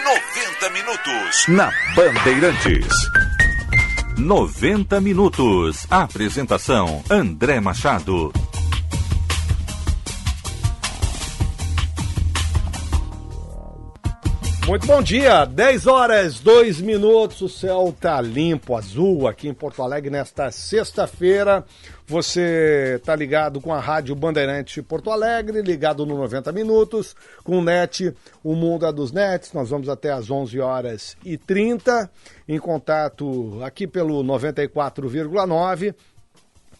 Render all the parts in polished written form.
90 minutos na Bandeirantes. 90 minutos. Apresentação: André Machado. Muito bom dia, 10 horas, 2 minutos, o céu tá limpo, azul aqui em Porto Alegre nesta sexta-feira. Você tá ligado com a Rádio Bandeirantes de Porto Alegre, ligado no 90 minutos, com o NET, o Mundo é dos Nets. Nós vamos até às 11h30, em contato aqui pelo 94,9.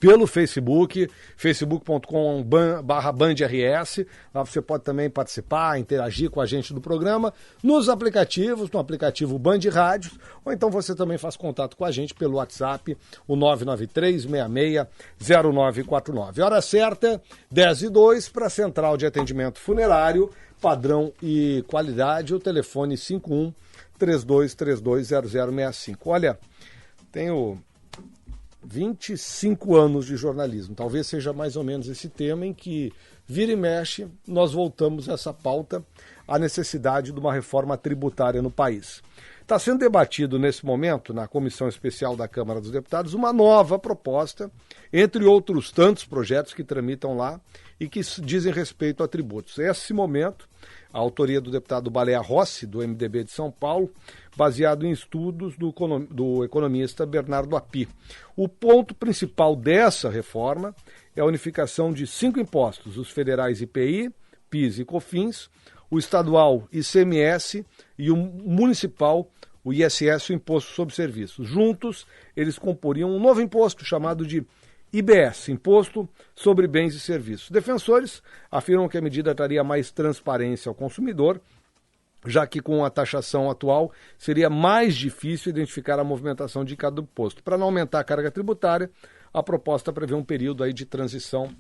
Pelo Facebook, facebook.com/bandrs. Lá você pode também participar, interagir com a gente do programa, nos aplicativos, no aplicativo Band Rádios, ou então você também faz contato com a gente pelo WhatsApp, o 993-660949. Hora certa, 10h02, para a Central de Atendimento Funerário, padrão e qualidade, o telefone 51-3232-0065. Olha, tenho 25 anos de jornalismo, talvez seja mais ou menos esse tema em que vira e mexe, nós voltamos a essa pauta, a necessidade de uma reforma tributária no país. Está sendo debatido nesse momento, na Comissão Especial da Câmara dos Deputados, uma nova proposta, entre outros tantos projetos que tramitam lá e que dizem respeito a tributos. Esse momento, a autoria do deputado Baleia Rossi, do MDB de São Paulo, baseado em estudos do economista Bernardo Api. O ponto principal dessa reforma é a unificação de 5 impostos, os federais IPI, PIS e COFINS, o estadual ICMS e o municipal, o ISS, o Imposto sobre Serviços. Juntos, eles comporiam um novo imposto chamado de IBS, Imposto sobre Bens e Serviços. Defensores afirmam que a medida traria mais transparência ao consumidor, já que com a taxação atual seria mais difícil identificar a movimentação de cada imposto. Para não aumentar a carga tributária, a proposta prevê um período aí de transição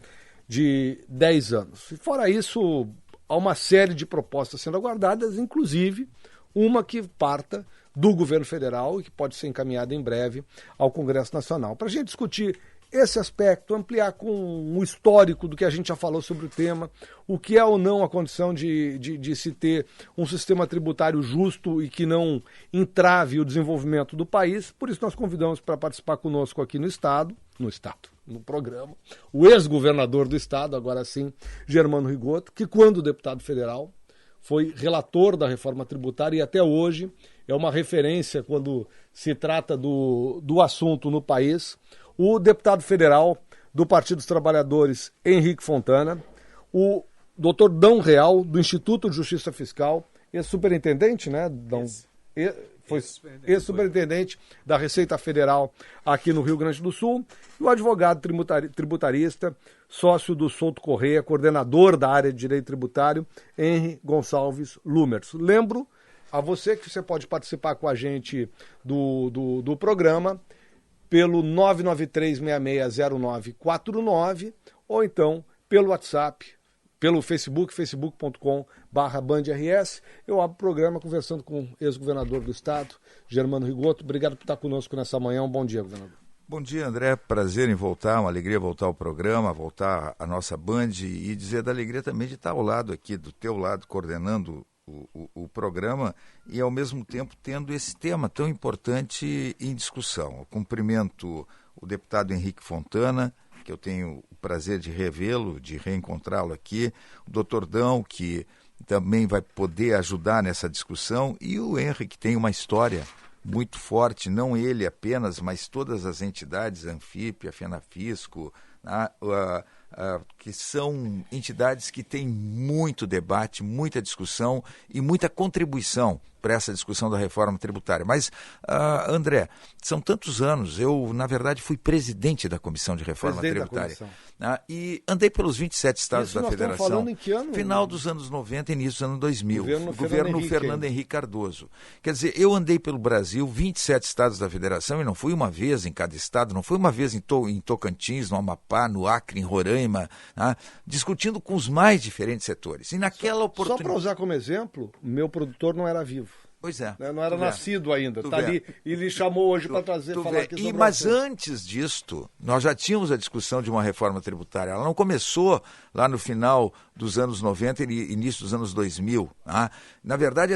de 10 anos. E fora isso, há uma série de propostas sendo aguardadas, inclusive uma que parta do governo federal e que pode ser encaminhada em breve ao Congresso Nacional. Para a gente discutir esse aspecto, ampliar com um histórico do que a gente já falou sobre o tema, o que é ou não a condição de se ter um sistema tributário justo e que não entrave o desenvolvimento do país. Por isso nós convidamos para participar conosco aqui no programa, o ex-governador do Estado, agora sim, Germano Rigotto, que quando deputado federal foi relator da reforma tributária e até hoje é uma referência quando se trata do assunto no país. O deputado federal do Partido dos Trabalhadores, Henrique Fontana, o doutor Dão Real, do Instituto de Justiça Fiscal, ex-superintendente, né, Dão? Foi ex-superintendente da Receita Federal aqui no Rio Grande do Sul, e o advogado tributarista, sócio do Souto Correia, coordenador da área de Direito Tributário, Henri Gonçalves Lumers. Lembro a você que você pode participar com a gente do programa pelo 993-660949 ou então pelo WhatsApp, pelo Facebook, facebook.com/bandrs. Eu abro o programa conversando com o ex-governador do Estado, Germano Rigotto. Obrigado por estar conosco nessa manhã. Um bom dia, governador. Bom dia, André. Prazer em voltar, uma alegria voltar ao programa, voltar à nossa Band e dizer da alegria também de estar ao lado aqui, do teu lado, coordenando o programa e, ao mesmo tempo, tendo esse tema tão importante em discussão. Eu cumprimento o deputado Henrique Fontana, que eu tenho o prazer de revê-lo, de reencontrá-lo aqui, o doutor Dão, que também vai poder ajudar nessa discussão, e o Henrique, que tem uma história muito forte, não ele apenas, mas todas as entidades, a Anfip, a FENAFISCO, que são entidades que têm muito debate, muita discussão e muita contribuição para essa discussão da reforma tributária. Mas, André, são tantos anos, eu, na verdade, fui presidente da Comissão de Reforma Tributária. E andei pelos 27 estados da Federação. Estamos falando em que ano? Final dos anos 90 e início dos anos 2000. Governo Fernando Henrique Cardoso. Quer dizer, eu andei pelo Brasil, 27 estados da Federação, e não fui uma vez em cada estado, não fui uma vez em Tocantins, no Amapá, no Acre, em Roraima, discutindo com os mais diferentes setores. E naquela oportunidade... Só para usar como exemplo, meu produtor não era vivo. Pois é. Né? Não era nascido ainda. Está ali e lhe chamou hoje para falar aqui sobre Mas antes disto, nós já tínhamos a discussão de uma reforma tributária. Ela não começou lá no final dos anos 90 e início dos anos 2000. Tá? Na verdade,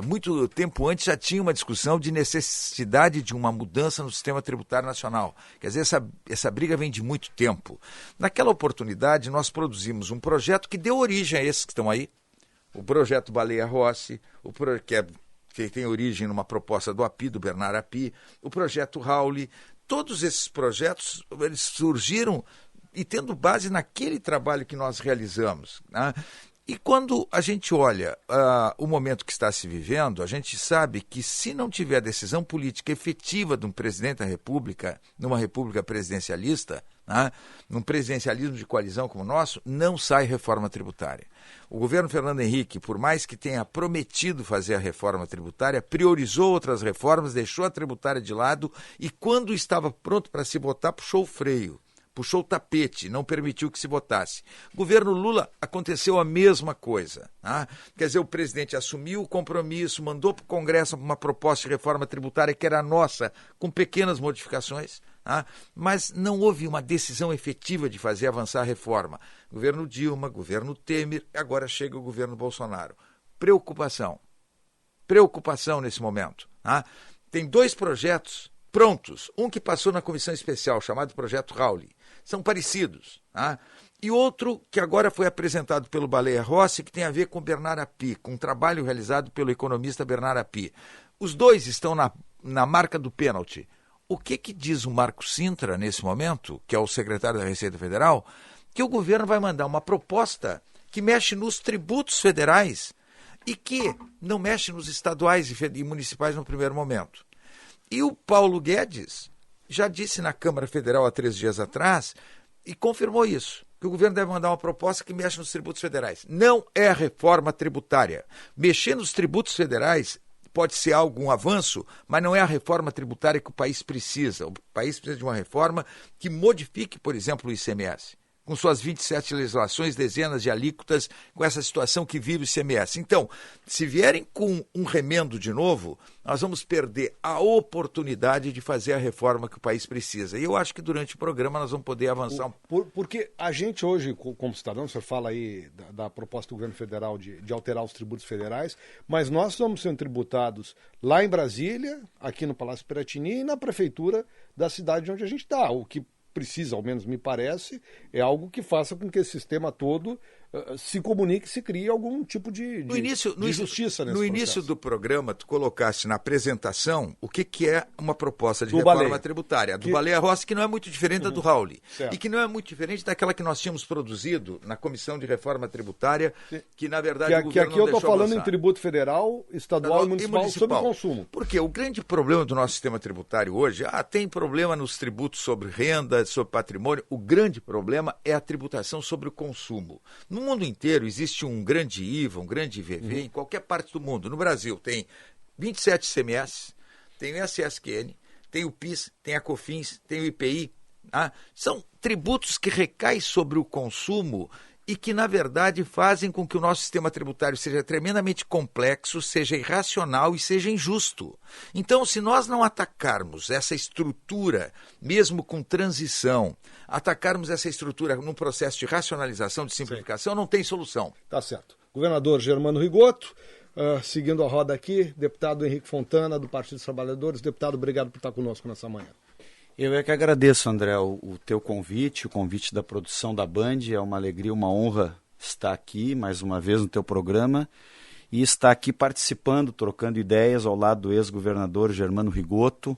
muito tempo antes já tinha uma discussão de necessidade de uma mudança no sistema tributário nacional. Quer dizer, essa briga vem de muito tempo. Naquela oportunidade, nós produzimos um projeto que deu origem a esses que estão aí. O projeto Baleia Rossi, que tem origem numa proposta do API, do Bernard Api, o projeto Rauli. Todos esses projetos eles surgiram e tendo base naquele trabalho que nós realizamos. Né? E quando a gente olha o momento que está se vivendo, a gente sabe que se não tiver decisão política efetiva de um presidente da República, numa república presidencialista, né, num presidencialismo de coalizão como o nosso, não sai reforma tributária. O governo Fernando Henrique, por mais que tenha prometido fazer a reforma tributária, priorizou outras reformas, deixou a tributária de lado e quando estava pronto para se votar, puxou o freio. Puxou o tapete, não permitiu que se votasse. Governo Lula, aconteceu a mesma coisa. Tá? Quer dizer, o presidente assumiu o compromisso, mandou para o Congresso uma proposta de reforma tributária que era nossa, com pequenas modificações, tá? Mas não houve uma decisão efetiva de fazer avançar a reforma. Governo Dilma, governo Temer, agora chega o governo Bolsonaro. Preocupação nesse momento. Tá? Tem 2 projetos prontos, um que passou na comissão especial, chamado Projeto Rauli, são parecidos, tá? E outro que agora foi apresentado pelo Baleia Rossi, que tem a ver com Bernard Api, com um trabalho realizado pelo economista Bernard Api. Os 2 estão na marca do pênalti. O que diz o Marco Sintra, nesse momento, que é o secretário da Receita Federal, que o governo vai mandar uma proposta que mexe nos tributos federais e que não mexe nos estaduais e municipais no primeiro momento. E o Paulo Guedes já disse na Câmara Federal há 3 dias atrás e confirmou isso, que o governo deve mandar uma proposta que mexe nos tributos federais. Não é reforma tributária. Mexer nos tributos federais pode ser algum avanço, mas não é a reforma tributária que o país precisa. O país precisa de uma reforma que modifique, por exemplo, o ICMS. Com suas 27 legislações, dezenas de alíquotas, com essa situação que vive o ICMS. Então, se vierem com um remendo de novo, nós vamos perder a oportunidade de fazer a reforma que o país precisa. E eu acho que durante o programa nós vamos poder avançar. Porque a gente hoje, como cidadão, o senhor fala aí da proposta do governo federal de alterar os tributos federais, mas nós estamos sendo tributados lá em Brasília, aqui no Palácio Piratini e na prefeitura da cidade onde a gente está, o que precisa, ao menos me parece, é algo que faça com que esse sistema todo se comunique, se crie algum tipo de justiça nesse No início do programa, tu colocaste na apresentação o que é uma proposta de reforma tributária. Do Baleia Rossi, que não é muito diferente da do Rauli. E que não é muito diferente daquela que nós tínhamos produzido na Comissão de Reforma Tributária, que na verdade o governo aqui eu estou falando avançar. Em tributo federal, estadual e municipal sobre consumo. Porque o grande problema do nosso sistema tributário hoje, tem problema nos tributos sobre renda, sobre patrimônio. O grande problema é a tributação sobre o consumo. No mundo inteiro existe um grande IVA, um grande IVV, em qualquer parte do mundo. No Brasil tem 27 ICMS, tem o SSQN, tem o PIS, tem a COFINS, tem o IPI. São tributos que recaem sobre o consumo e que, na verdade, fazem com que o nosso sistema tributário seja tremendamente complexo, seja irracional e seja injusto. Então, se nós não atacarmos essa estrutura, mesmo com transição, atacarmos essa estrutura num processo de racionalização, de simplificação, não tem solução. Tá certo. Governador Germano Rigoto, seguindo a roda aqui, deputado Henrique Fontana, do Partido dos Trabalhadores. Deputado, obrigado por estar conosco nessa manhã. Eu é que agradeço, André, o teu convite, o convite da produção da Band. É uma alegria, uma honra estar aqui mais uma vez no teu programa e estar aqui participando, trocando ideias ao lado do ex-governador Germano Rigoto,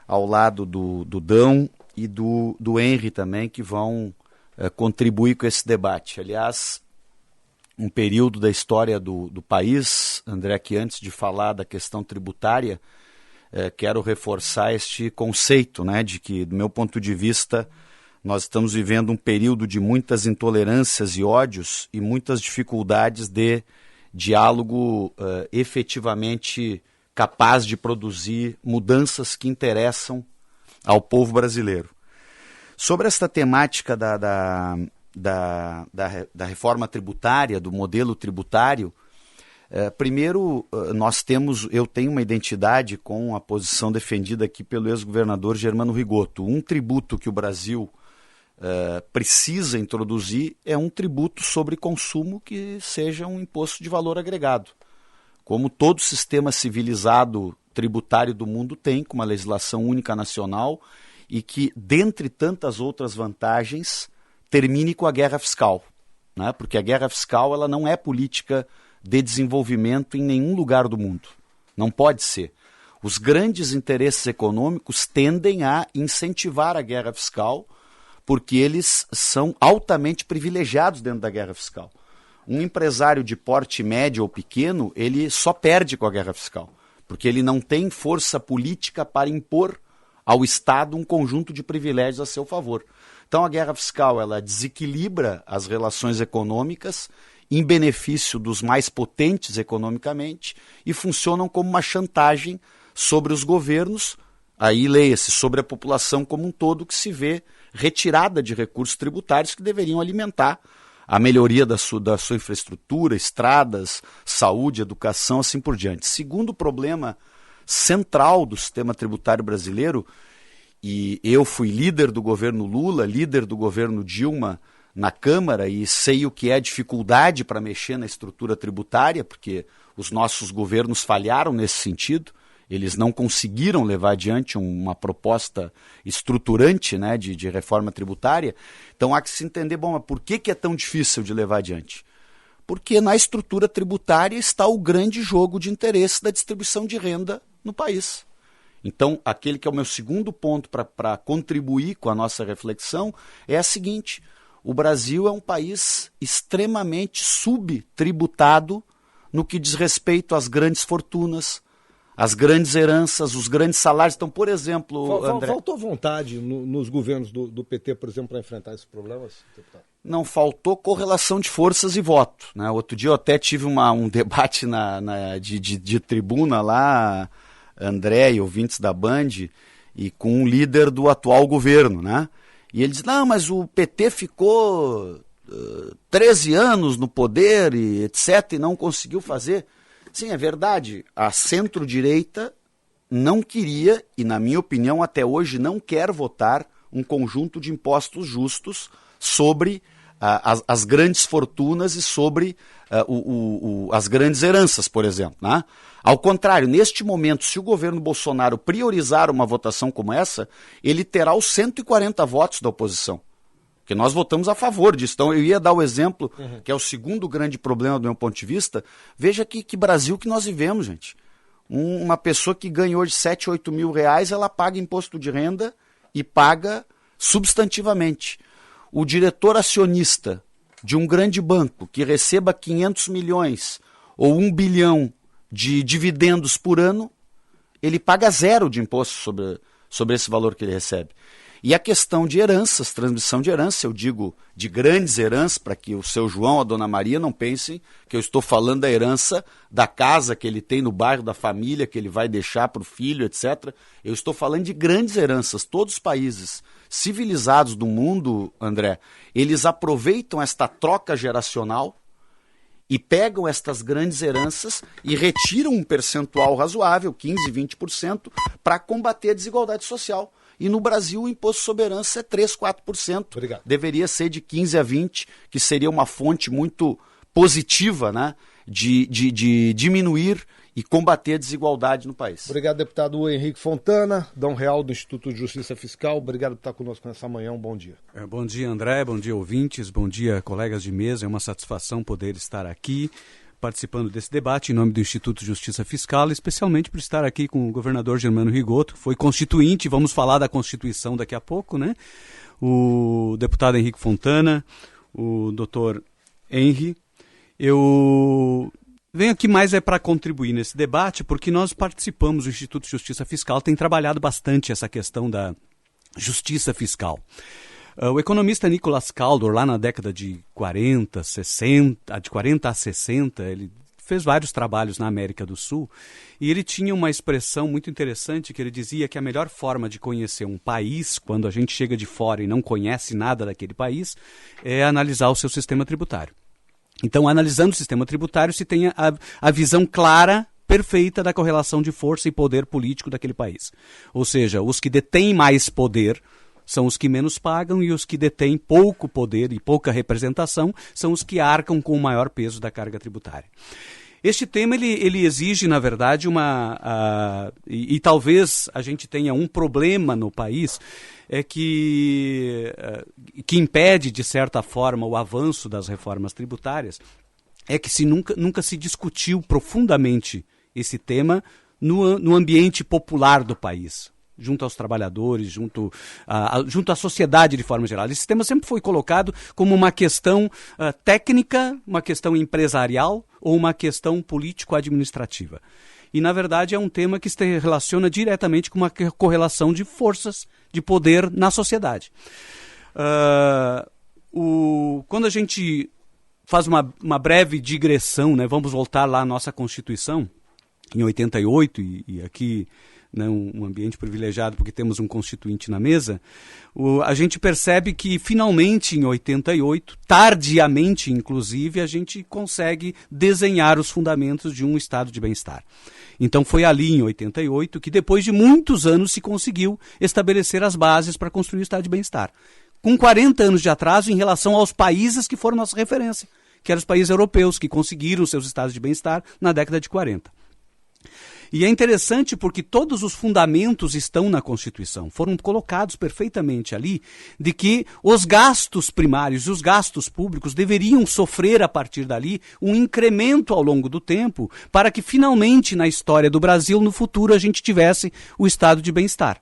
ao lado do Dão e do Henry também, que vão contribuir com esse debate. Aliás, um período da história do país, André, que antes de falar da questão tributária, quero reforçar este conceito, né, de que, do meu ponto de vista, nós estamos vivendo um período de muitas intolerâncias e ódios e muitas dificuldades de diálogo efetivamente capaz de produzir mudanças que interessam ao povo brasileiro. Sobre esta temática da reforma tributária, do modelo tributário, Primeiro, eu tenho uma identidade com a posição defendida aqui pelo ex-governador Germano Rigotto. Um tributo que o Brasil precisa introduzir é um tributo sobre consumo que seja um imposto de valor agregado. Como todo sistema civilizado tributário do mundo tem, com uma legislação única nacional, e que, dentre tantas outras vantagens, termine com a guerra fiscal, né? Porque a guerra fiscal ela não é política de desenvolvimento em nenhum lugar do mundo. Não pode ser. Os grandes interesses econômicos tendem a incentivar a guerra fiscal porque eles são altamente privilegiados dentro da guerra fiscal. Um empresário de porte médio ou pequeno, ele só perde com a guerra fiscal, porque ele não tem força política para impor ao Estado um conjunto de privilégios a seu favor. Então a guerra fiscal ela desequilibra as relações econômicas em benefício dos mais potentes economicamente e funcionam como uma chantagem sobre os governos, aí leia-se, sobre a população como um todo, que se vê retirada de recursos tributários que deveriam alimentar a melhoria da sua infraestrutura, estradas, saúde, educação, assim por diante. Segundo problema central do sistema tributário brasileiro, e eu fui líder do governo Lula, líder do governo Dilma na Câmara, e sei o que é a dificuldade para mexer na estrutura tributária, porque os nossos governos falharam nesse sentido. Eles não conseguiram levar adiante uma proposta estruturante, né, de reforma tributária. Então há que se entender, bom, mas por que é tão difícil de levar adiante? Porque na estrutura tributária está o grande jogo de interesse da distribuição de renda no país. Então, aquele que é o meu segundo ponto para contribuir com a nossa reflexão é a seguinte: o Brasil é um país extremamente subtributado no que diz respeito às grandes fortunas, as grandes heranças, os grandes salários. Então, por exemplo, André... Faltou vontade nos governos do PT, por exemplo, para enfrentar esses problemas, deputado? Não faltou correlação de forças e voto, né? Outro dia eu até tive um debate de tribuna lá, André e ouvintes da Band, e com um líder do atual governo, né? E ele diz, não, mas o PT ficou 13 anos no poder e etc, e não conseguiu fazer. Sim, é verdade, a centro-direita não queria, e na minha opinião até hoje não quer votar um conjunto de impostos justos sobre as grandes fortunas e sobre as grandes heranças, por exemplo, né? Ao contrário, neste momento, se o governo Bolsonaro priorizar uma votação como essa, ele terá os 140 votos da oposição. Porque nós votamos a favor disso. Então eu ia dar o exemplo, que é o segundo grande problema do meu ponto de vista. Veja que Brasil que nós vivemos, gente. Uma pessoa que ganhou de 7, 8 mil reais, ela paga imposto de renda e paga substantivamente. O diretor acionista de um grande banco que receba 500 milhões ou 1 bilhão de dividendos por ano, ele paga zero de imposto sobre esse valor que ele recebe. E a questão de heranças, transmissão de herança, eu digo de grandes heranças, para que o seu João, a dona Maria, não pensem que eu estou falando da herança da casa que ele tem no bairro, da família que ele vai deixar para o filho, etc. Eu estou falando de grandes heranças. Todos os países civilizados do mundo, André, eles aproveitam esta troca geracional e pegam estas grandes heranças e retiram um percentual razoável, 15%, 20%, para combater a desigualdade social. E no Brasil o imposto sobre herança é 3%, 4%. Obrigado. Deveria ser de 15% a 20%, que seria uma fonte muito positiva, né, de diminuir e combater a desigualdade no país. Obrigado, deputado Henrique Fontana, Dom Real do Instituto de Justiça Fiscal. Obrigado por estar conosco nessa manhã. Um bom dia. Bom dia, André. Bom dia, ouvintes. Bom dia, colegas de mesa. É uma satisfação poder estar aqui participando desse debate em nome do Instituto de Justiça Fiscal, especialmente por estar aqui com o governador Germano Rigotto, foi constituinte, vamos falar da Constituição daqui a pouco, né? O deputado Henrique Fontana, o doutor Henry. Eu venho aqui mais para contribuir nesse debate, porque nós participamos do Instituto de Justiça Fiscal, tem trabalhado bastante essa questão da justiça fiscal. O economista Nicholas Kaldor, lá na década de 40 a 60, ele fez vários trabalhos na América do Sul e ele tinha uma expressão muito interessante que ele dizia que a melhor forma de conhecer um país, quando a gente chega de fora e não conhece nada daquele país, é analisar o seu sistema tributário. Então, analisando o sistema tributário, se tem a visão clara, perfeita da correlação de força e poder político daquele país. Ou seja, os que detêm mais poder são os que menos pagam e os que detêm pouco poder e pouca representação são os que arcam com o maior peso da carga tributária. Este tema ele exige, na verdade, e talvez a gente tenha um problema no país, que impede, de certa forma, o avanço das reformas tributárias, é que nunca se discutiu profundamente esse tema no ambiente popular do país, junto aos trabalhadores, junto à sociedade de forma geral. Esse tema sempre foi colocado como uma questão técnica, uma questão empresarial ou uma questão político-administrativa. E, na verdade, é um tema que se relaciona diretamente com uma correlação de forças de poder na sociedade. Quando a gente faz uma breve digressão, né, vamos voltar lá à nossa Constituição, em 88, e aqui, né, um ambiente privilegiado porque temos um constituinte na mesa, a gente percebe que finalmente em 88, tardiamente inclusive, a gente consegue desenhar os fundamentos de um estado de bem-estar. Então foi ali em 88 que depois de muitos anos se conseguiu estabelecer as bases para construir o estado de bem-estar. Com 40 anos de atraso em relação aos países que foram nossa referência, que eram os países europeus que conseguiram seus estados de bem-estar na década de 40. E é interessante porque todos os fundamentos estão na Constituição, foram colocados perfeitamente ali, de que os gastos primários e os gastos públicos deveriam sofrer a partir dali um incremento ao longo do tempo, para que finalmente na história do Brasil, no futuro, a gente tivesse o estado de bem-estar.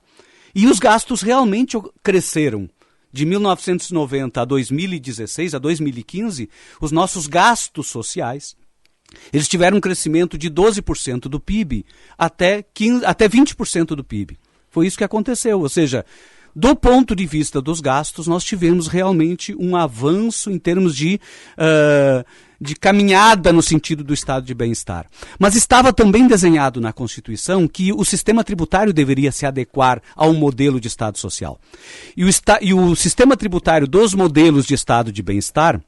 E os gastos realmente cresceram. De 1990 a 2016, a 2015, os nossos gastos sociais, eles tiveram um crescimento de 12% do PIB até 20% do PIB. Foi isso que aconteceu. Ou seja, do ponto de vista dos gastos, nós tivemos realmente um avanço em termos de caminhada no sentido do estado de bem-estar. Mas estava também desenhado na Constituição que o sistema tributário deveria se adequar ao modelo de estado social. E o sistema tributário dos modelos de estado de bem-estar,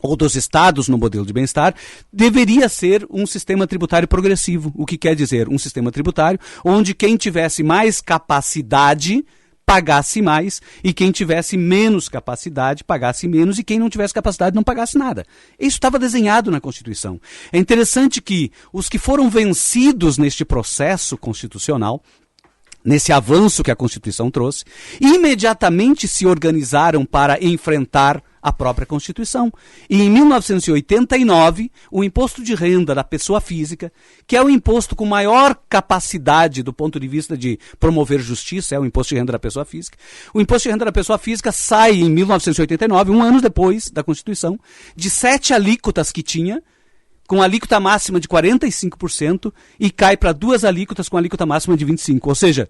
ou dos estados no modelo de bem-estar, deveria ser um sistema tributário progressivo. O que quer dizer? Um sistema tributário onde quem tivesse mais capacidade pagasse mais e quem tivesse menos capacidade pagasse menos e quem não tivesse capacidade não pagasse nada. Isso estava desenhado na Constituição. É interessante que os que foram vencidos neste processo constitucional, nesse avanço que a Constituição trouxe, imediatamente se organizaram para enfrentar a própria Constituição. E em 1989, o imposto de renda da pessoa física, que é o imposto com maior capacidade do ponto de vista de promover justiça, é o imposto de renda da pessoa física. O imposto de renda da pessoa física sai em 1989, um ano depois da Constituição, de 7 alíquotas que tinha, com alíquota máxima de 45%, e cai para 2 alíquotas com alíquota máxima de 25%. Ou seja,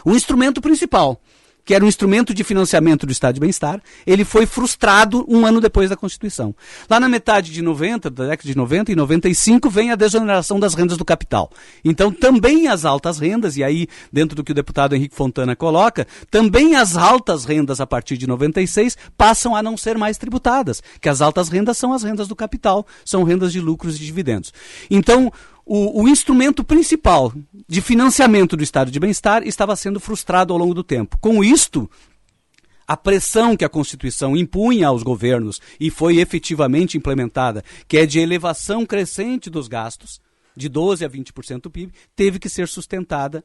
o instrumento principal, que era um instrumento de financiamento do estado de bem-estar, ele foi frustrado um ano depois da Constituição. Lá na metade de 90, da década de 90 e 95, vem a desoneração das rendas do capital. Então, também as altas rendas, e aí, dentro do que o deputado Henrique Fontana coloca, também as altas rendas, a partir de 96, passam a não ser mais tributadas, que as altas rendas são as rendas do capital, são rendas de lucros e dividendos. Então, o instrumento principal de financiamento do estado de bem-estar estava sendo frustrado ao longo do tempo. Com isto, a pressão que a Constituição impunha aos governos e foi efetivamente implementada, que é de elevação crescente dos gastos, de 12% a 20% do PIB, teve que ser sustentada,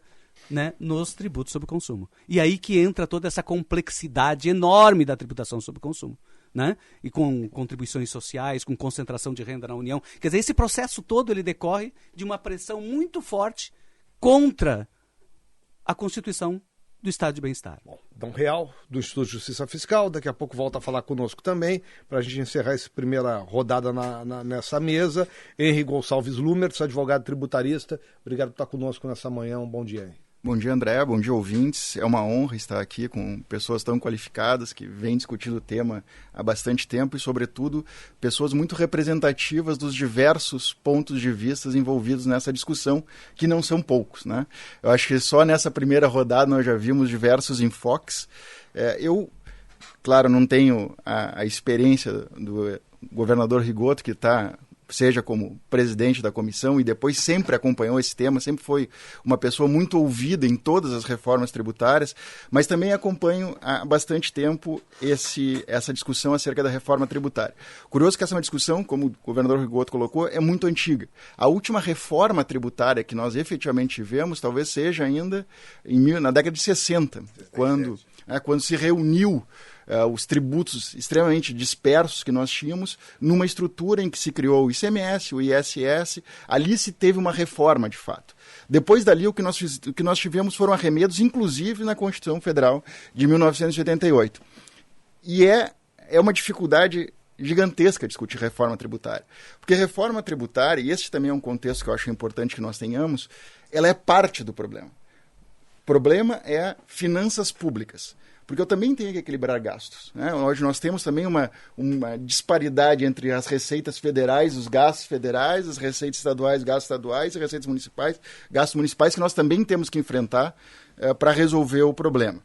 né, nos tributos sobre consumo. E aí que entra toda essa complexidade enorme da tributação sobre consumo. Né? E com contribuições sociais, com concentração de renda na União. Quer dizer, esse processo todo ele decorre de uma pressão muito forte contra a Constituição do Estado de Bem-Estar. Bom, Dom Real, do Instituto de Justiça Fiscal, daqui a pouco volta a falar conosco também, para a gente encerrar essa primeira rodada nessa mesa. Henri Gonçalves Lumertz, advogado tributarista, obrigado por estar conosco nessa manhã, um bom dia, Henri. Bom dia, André. Bom dia, ouvintes. É uma honra estar aqui com pessoas tão qualificadas que vêm discutindo o tema há bastante tempo e, sobretudo, pessoas muito representativas dos diversos pontos de vista envolvidos nessa discussão, que não são poucos, né? Eu acho que só nessa primeira rodada nós já vimos diversos enfoques. Eu, claro, não tenho a experiência do governador Rigoto, que seja como presidente da comissão e depois sempre acompanhou esse tema, sempre foi uma pessoa muito ouvida em todas as reformas tributárias, mas também acompanho há bastante tempo essa discussão acerca da reforma tributária. Curioso que essa é uma discussão, como o governador Rigoto colocou, é muito antiga. A última reforma tributária que nós efetivamente tivemos talvez seja ainda na década de 60, quando se reuniu os tributos extremamente dispersos que nós tínhamos, numa estrutura em que se criou o ICMS, o ISS, ali se teve uma reforma de fato. Depois dali, o que nós tivemos foram arremedos, inclusive na Constituição Federal de 1988. E é uma dificuldade gigantesca discutir reforma tributária. Porque reforma tributária, e esse também é um contexto que eu acho importante que nós tenhamos, ela é parte do problema. O problema é finanças públicas. Porque eu também tenho que equilibrar gastos. Né? Hoje nós temos também uma disparidade entre as receitas federais, os gastos federais, as receitas estaduais, gastos estaduais, e receitas municipais, gastos municipais, que nós também temos que enfrentar para resolver o problema.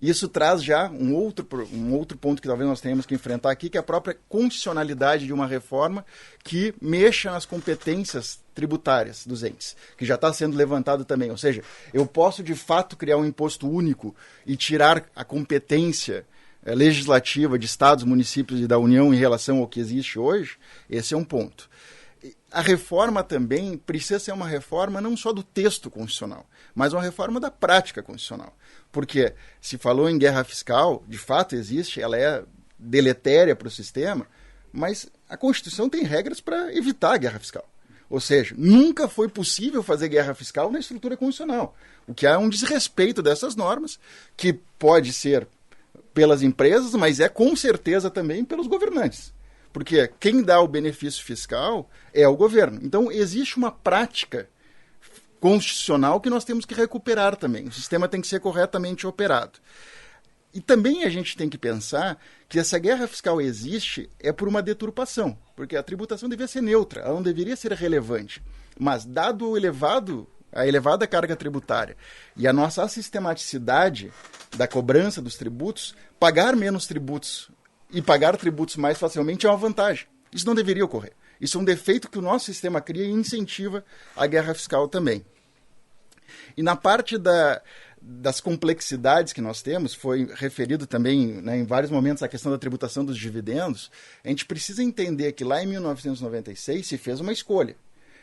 Isso traz já um outro ponto que talvez nós tenhamos que enfrentar aqui, que é a própria constitucionalidade de uma reforma que mexa nas competências tributárias dos entes, que já está sendo levantado também. Ou seja, eu posso de fato criar um imposto único e tirar a competência legislativa de estados, municípios e da União em relação ao que existe hoje? Esse é um ponto. A reforma também precisa ser uma reforma não só do texto constitucional, mas uma reforma da prática constitucional. Porque se falou em guerra fiscal, de fato existe, ela é deletéria para o sistema, mas a Constituição tem regras para evitar a guerra fiscal. Ou seja, nunca foi possível fazer guerra fiscal na estrutura constitucional. O que há é um desrespeito dessas normas, que pode ser pelas empresas, mas é com certeza também pelos governantes. Porque quem dá o benefício fiscal é o governo. Então, existe uma prática constitucional que nós temos que recuperar também. O sistema tem que ser corretamente operado. E também a gente tem que pensar que essa guerra fiscal existe por uma deturpação, porque a tributação deveria ser neutra, ela não deveria ser relevante. Mas, dado a elevada carga tributária e a nossa assistematicidade da cobrança dos tributos, pagar menos tributos e pagar tributos mais facilmente é uma vantagem. Isso não deveria ocorrer. Isso é um defeito que o nosso sistema cria e incentiva a guerra fiscal também. E na parte das complexidades que nós temos, foi referido também, né, em vários momentos a questão da tributação dos dividendos, a gente precisa entender que lá em 1996 se fez uma escolha.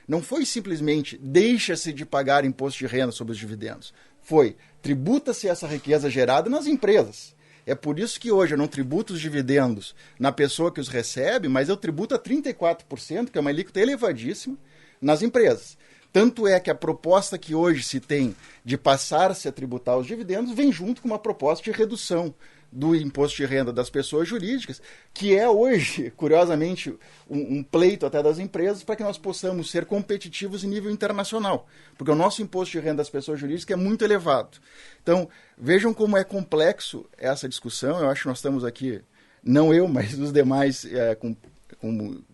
Não foi simplesmente deixa-se de pagar imposto de renda sobre os dividendos. Foi tributa-se essa riqueza gerada nas empresas. É por isso que hoje eu não tributo os dividendos na pessoa que os recebe, mas eu tributo a 34%, que é uma alíquota elevadíssima, nas empresas. Tanto é que a proposta que hoje se tem de passar-se a tributar os dividendos vem junto com uma proposta de redução do imposto de renda das pessoas jurídicas, que é hoje, curiosamente, um pleito até das empresas para que nós possamos ser competitivos em nível internacional, porque o nosso imposto de renda das pessoas jurídicas é muito elevado. Então, vejam como é complexo essa discussão. Eu acho que nós estamos aqui, não eu, mas os demais, com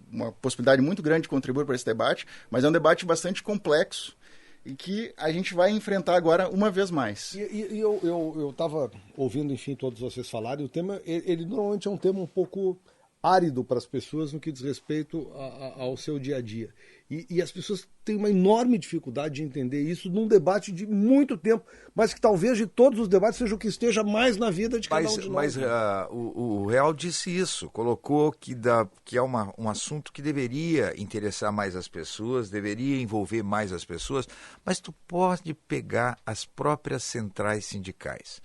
uma possibilidade muito grande de contribuir para esse debate, mas é um debate bastante complexo e que a gente vai enfrentar agora uma vez mais. E eu estava ouvindo, enfim, todos vocês falarem, o tema, ele normalmente é um tema um pouco árido para as pessoas no que diz respeito ao seu dia a dia. E as pessoas têm uma enorme dificuldade de entender isso num debate de muito tempo, mas que talvez de todos os debates seja o que esteja mais na vida de cada um de nós. Mas o Real disse isso, colocou que é um assunto que deveria interessar mais as pessoas, deveria envolver mais as pessoas, mas tu pode pegar as próprias centrais sindicais.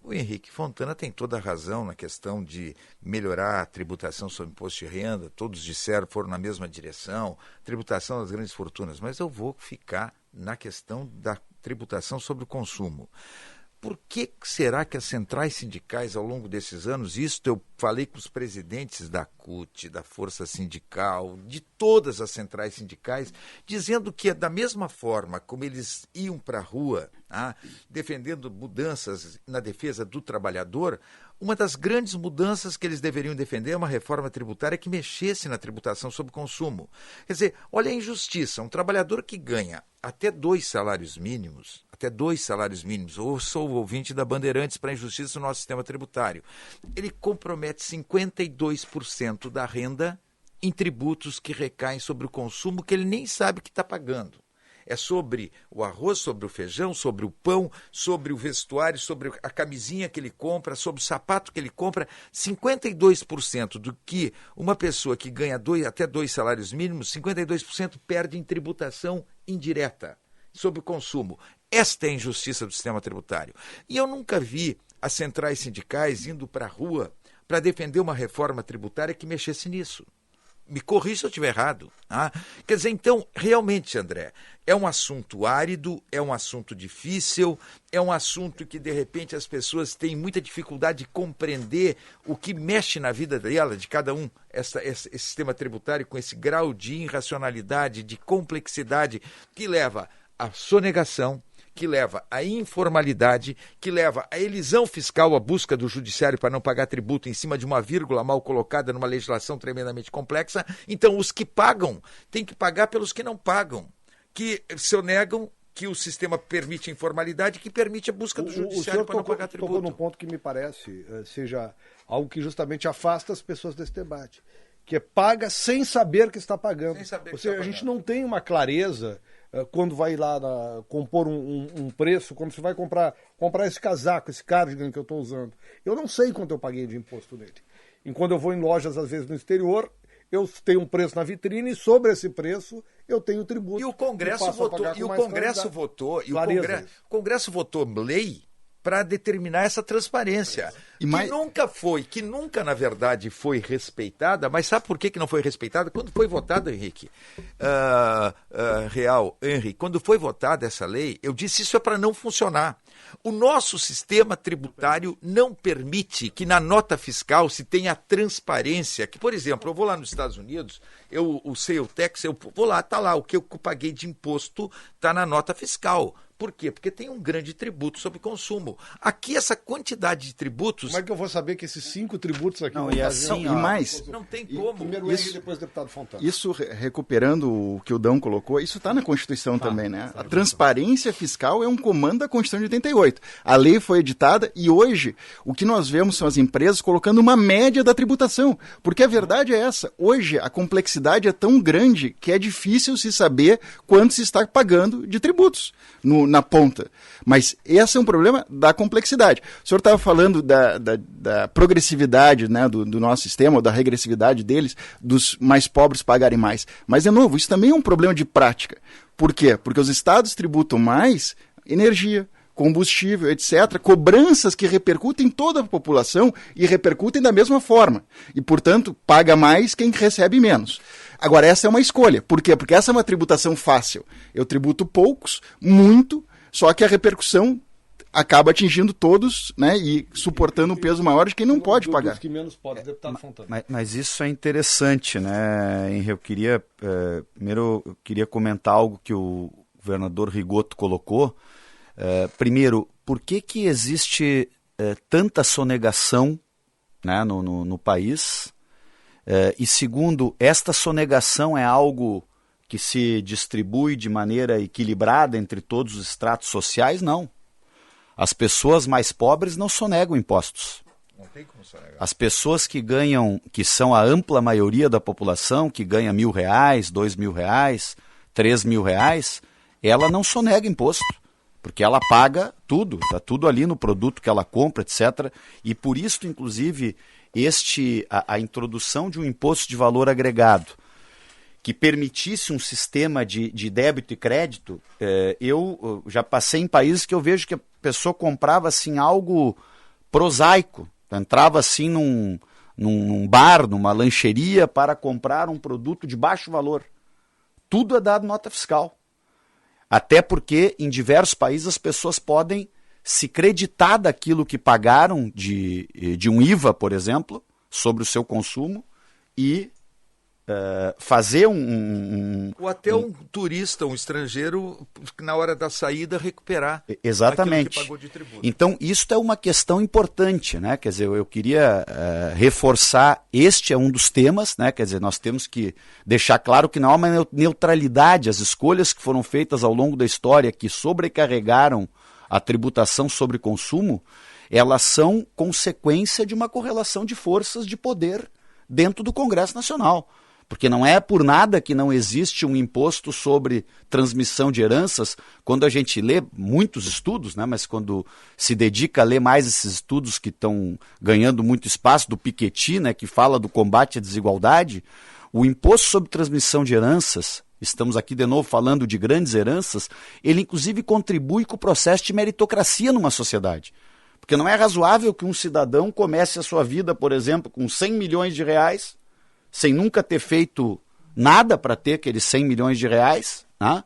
O Henrique Fontana tem toda a razão na questão de melhorar a tributação sobre imposto de renda, todos disseram, foram na mesma direção, tributação das grandes fortunas, mas eu vou ficar na questão da tributação sobre o consumo. Por que será que as centrais sindicais, ao longo desses anos, isto eu falei com os presidentes da CUT, da Força Sindical, de todas as centrais sindicais, dizendo que da mesma forma como eles iam para a rua, defendendo mudanças na defesa do trabalhador, uma das grandes mudanças que eles deveriam defender é uma reforma tributária que mexesse na tributação sobre o consumo. Quer dizer, olha a injustiça, um trabalhador que ganha até 2 salários mínimos, até 2 salários mínimos, ou sou ouvinte da Bandeirantes para a injustiça no nosso sistema tributário, ele compromete 52% da renda em tributos que recaem sobre o consumo que ele nem sabe que está pagando. É sobre o arroz, sobre o feijão, sobre o pão, sobre o vestuário, sobre a camisinha que ele compra, sobre o sapato que ele compra. 52% do que uma pessoa que ganha até 2 salários mínimos, 52% perde em tributação indireta sobre o consumo. Esta é a injustiça do sistema tributário. E eu nunca vi as centrais sindicais indo para a rua para defender uma reforma tributária que mexesse nisso. Me corrija se eu estiver errado. Ah? Quer dizer, então, realmente, André, é um assunto árido, é um assunto difícil, é um assunto que, de repente, as pessoas têm muita dificuldade de compreender o que mexe na vida dela, de cada um, esse sistema tributário com esse grau de irracionalidade, de complexidade, que leva à sonegação, que leva à informalidade, que leva à elisão fiscal, à busca do judiciário para não pagar tributo em cima de uma vírgula mal colocada numa legislação tremendamente complexa. Então, os que pagam têm que pagar pelos que não pagam, que sonegam, que o sistema permite a informalidade, que permite a busca do judiciário para não pagar tributo. Tocou num ponto que me parece seja algo que justamente afasta as pessoas desse debate, que é paga sem saber que está pagando. Ou seja, a gente não tem uma clareza quando vai lá compor um preço, quando você vai comprar esse casaco, esse cardigan que eu estou usando. Eu não sei quanto eu paguei de imposto nele. E quando eu vou em lojas, às vezes no exterior, eu tenho um preço na vitrine e sobre esse preço eu tenho tributo. E o Congresso votou lei para determinar essa transparência, que nunca, na verdade, foi respeitada. Mas sabe por que não foi respeitada? Quando foi votada, Henrique, quando foi votada essa lei, eu disse isso é para não funcionar. O nosso sistema tributário não permite que na nota fiscal se tenha transparência. Que, por exemplo, eu vou lá nos Estados Unidos, o sales tax, eu vou lá, está lá, o que eu paguei de imposto está na nota fiscal. Por quê? Porque tem um grande tributo sobre consumo. Aqui, essa quantidade de tributos... Como é que eu vou saber que esses 5 tributos aqui... Não, e assim, e mais... Não tem como. Primeiro isso, e depois o deputado Fontana. Isso, recuperando o que o Dão colocou, isso está na Constituição também, né? A transparência fiscal é um comando da Constituição de 88. A lei foi editada e hoje o que nós vemos são as empresas colocando uma média da tributação. Porque a verdade é essa. Hoje, a complexidade é tão grande que é difícil se saber quanto se está pagando de tributos na ponta. Mas esse é um problema da complexidade. O senhor estava falando da progressividade, né, do nosso sistema, ou da regressividade deles, dos mais pobres pagarem mais. Mas, de novo, isso também é um problema de prática. Por quê? Porque os estados tributam mais energia, combustível, etc., cobranças que repercutem em toda a população e repercutem da mesma forma. E, portanto, paga mais quem recebe menos. Agora, essa é uma escolha. Por quê? Porque essa é uma tributação fácil. Eu tributo poucos, muito, só que a repercussão acaba atingindo todos, né, e suportando um peso maior de quem não pode pagar. Que menos pode, deputado Fontana. Mas isso é interessante, né, Henrique? Primeiro eu queria comentar algo que o governador Rigoto colocou. Primeiro, por que existe tanta sonegação, né, no país? E segundo, esta sonegação é algo que se distribui de maneira equilibrada entre todos os estratos sociais? Não. As pessoas mais pobres não sonegam impostos. Não tem como sonegar. As pessoas que ganham, que são a ampla maioria da população, que ganha R$1.000, R$2.000, R$3.000, ela não sonega imposto. Porque ela paga tudo, está tudo ali no produto que ela compra, etc. E por isso, inclusive, a introdução de um imposto de valor agregado que permitisse um sistema de débito e crédito, eu já passei em países que eu vejo que a pessoa comprava assim, algo prosaico, entrava assim num bar, numa lancheria para comprar um produto de baixo valor. Tudo é dado nota fiscal. Até porque, em diversos países, as pessoas podem se creditar daquilo que pagaram de um IVA, por exemplo, sobre o seu consumo e fazer ou até um turista, um estrangeiro, na hora da saída, recuperar exatamente aquilo que pagou de tributo. Então, isso é uma questão importante, né? Quer dizer, eu queria reforçar, este é um dos temas, né? Quer dizer, nós temos que deixar claro que não há uma neutralidade. As escolhas que foram feitas ao longo da história, que sobrecarregaram a tributação sobre consumo, elas são consequência de uma correlação de forças de poder dentro do Congresso Nacional. Porque não é por nada que não existe um imposto sobre transmissão de heranças. Quando a gente lê muitos estudos, né, mas quando se dedica a ler mais esses estudos que estão ganhando muito espaço, do Piketty, né, que fala do combate à desigualdade, o imposto sobre transmissão de heranças, estamos aqui de novo falando de grandes heranças, ele inclusive contribui com o processo de meritocracia numa sociedade. Porque não é razoável que um cidadão comece a sua vida, por exemplo, com 100 milhões de reais, sem nunca ter feito nada para ter aqueles 100 milhões de reais, né?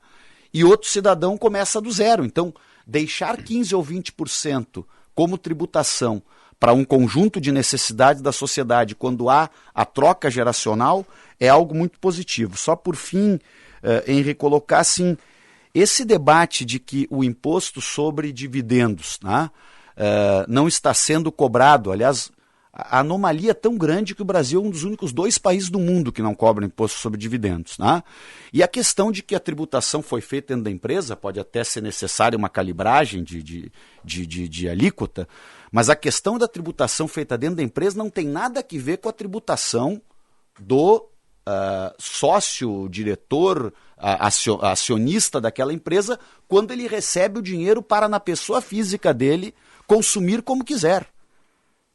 E outro cidadão começa do zero. Então, deixar 15% ou 20% como tributação para um conjunto de necessidades da sociedade quando há a troca geracional é algo muito positivo. Só por fim, Henri, colocar assim, esse debate de que o imposto sobre dividendos, né, não está sendo cobrado, aliás, a anomalia é tão grande que o Brasil é um dos únicos 2 países do mundo que não cobra imposto sobre dividendos, né? E a questão de que a tributação foi feita dentro da empresa, pode até ser necessária uma calibragem de alíquota, mas a questão da tributação feita dentro da empresa não tem nada a ver com a tributação do sócio, diretor, acionista daquela empresa, quando ele recebe o dinheiro para, na pessoa física dele, consumir como quiser.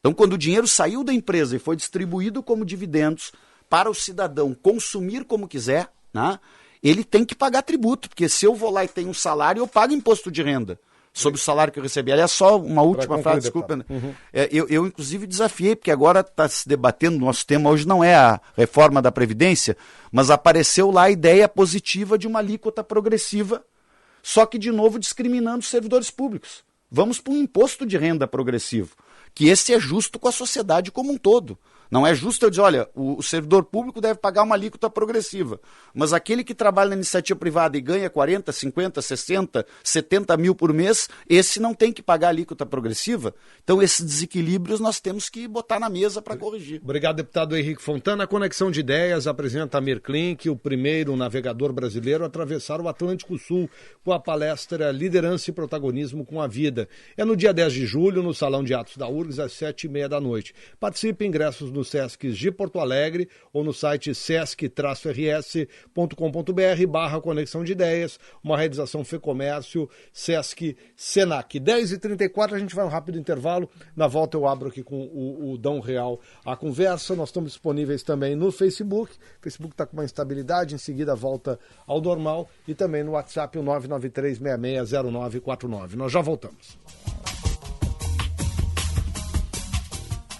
Então, quando o dinheiro saiu da empresa e foi distribuído como dividendos para o cidadão consumir como quiser, né, ele tem que pagar tributo, porque se eu vou lá e tenho um salário, eu pago imposto de renda sobre o salário que eu recebi. Aliás, só uma última frase, desculpa. Uhum. Eu, inclusive, desafiei, porque agora está se debatendo, nosso tema hoje não é a reforma da Previdência, mas apareceu lá a ideia positiva de uma alíquota progressiva, só que, de novo, discriminando os servidores públicos. Vamos para um imposto de renda progressivo, que esse é justo com a sociedade como um todo. Não é justo eu dizer, olha, o servidor público deve pagar uma alíquota progressiva, mas aquele que trabalha na iniciativa privada e ganha 40, 50, 60, 70 mil por mês, esse não tem que pagar alíquota progressiva. Então, esses desequilíbrios nós temos que botar na mesa para corrigir. Obrigado, deputado Henrique Fontana. A Conexão de Ideias apresenta Amir Klink, o primeiro navegador brasileiro a atravessar o Atlântico Sul com a palestra Liderança e Protagonismo com a Vida. É no dia 10 de julho, no Salão de Atos da URGS, às 7h30 da noite. Participe, ingressos no Sesc de Porto Alegre ou no site sesc-rs.com.br/Conexão de Ideias, uma realização FEComércio, Sesc, Senac. 10h34, a gente vai um rápido intervalo. Na volta eu abro aqui com o Dão Real a conversa. Nós estamos disponíveis também no Facebook. O Facebook está com uma instabilidade, em seguida volta ao normal. E também no WhatsApp, o 993660949. Nós já voltamos.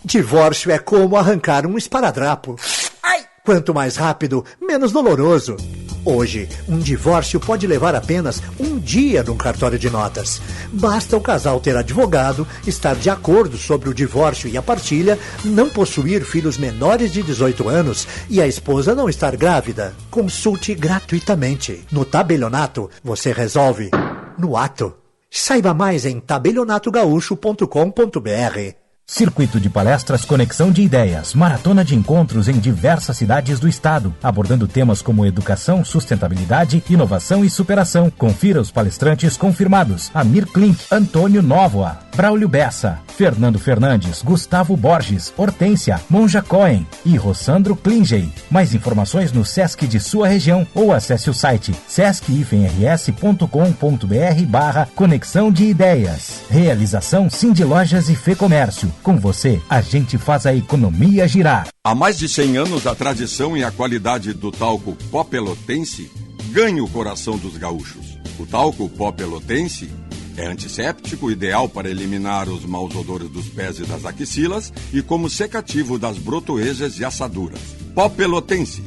Divórcio é como arrancar um esparadrapo. Ai! Quanto mais rápido, menos doloroso. Hoje, um divórcio pode levar apenas um dia num cartório de notas. Basta o casal ter advogado, estar de acordo sobre o divórcio e a partilha, não possuir filhos menores de 18 anos e a esposa não estar grávida. Consulte gratuitamente. No Tabelionato, você resolve no ato. Saiba mais em tabelionatogaúcho.com.br. Circuito de palestras Conexão de Ideias, maratona de encontros em diversas cidades do estado, abordando temas como educação, sustentabilidade, inovação e superação. Confira os palestrantes confirmados: Amir Klink, Antônio Novoa, Braulio Bessa, Fernando Fernandes, Gustavo Borges, Hortência, Monja Cohen e Rossandro Klingey. Mais informações no Sesc de sua região ou acesse o site sesc-rs.com.br/Conexão de Ideias. Realização Cindy Lojas e FEComércio. Com você, a gente faz a economia girar. Há mais de 100 anos, a tradição e a qualidade do talco Pó Pelotense ganha o coração dos gaúchos. O talco Pó Pelotense é antisséptico, ideal para eliminar os maus odores dos pés e das axilas e como secativo das brotoejas e assaduras. Pó Pelotense.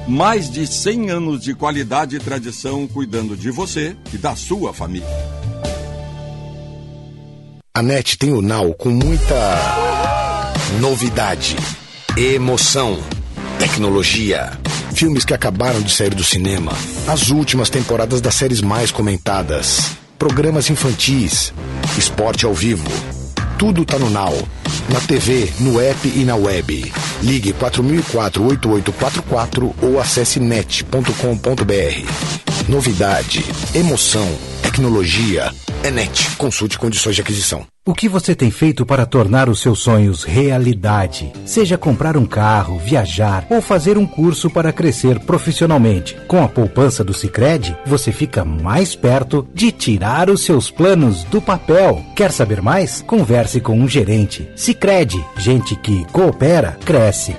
Mais de 100 anos de qualidade e tradição cuidando de você e da sua família. A NET tem o Now com muita novidade, emoção, tecnologia, filmes que acabaram de sair do cinema, as últimas temporadas das séries mais comentadas, programas infantis, esporte ao vivo. Tudo tá no Now. Na TV, no app e na web. Ligue 4004-8844 ou acesse net.com.br. Novidade, emoção, tecnologia. É NET. Consulte condições de aquisição. O que você tem feito para tornar os seus sonhos realidade? Seja comprar um carro, viajar ou fazer um curso para crescer profissionalmente. Com a poupança do Sicredi, você fica mais perto de tirar os seus planos do papel. Quer saber mais? Converse com um gerente. Sicredi, gente que coopera, cresce.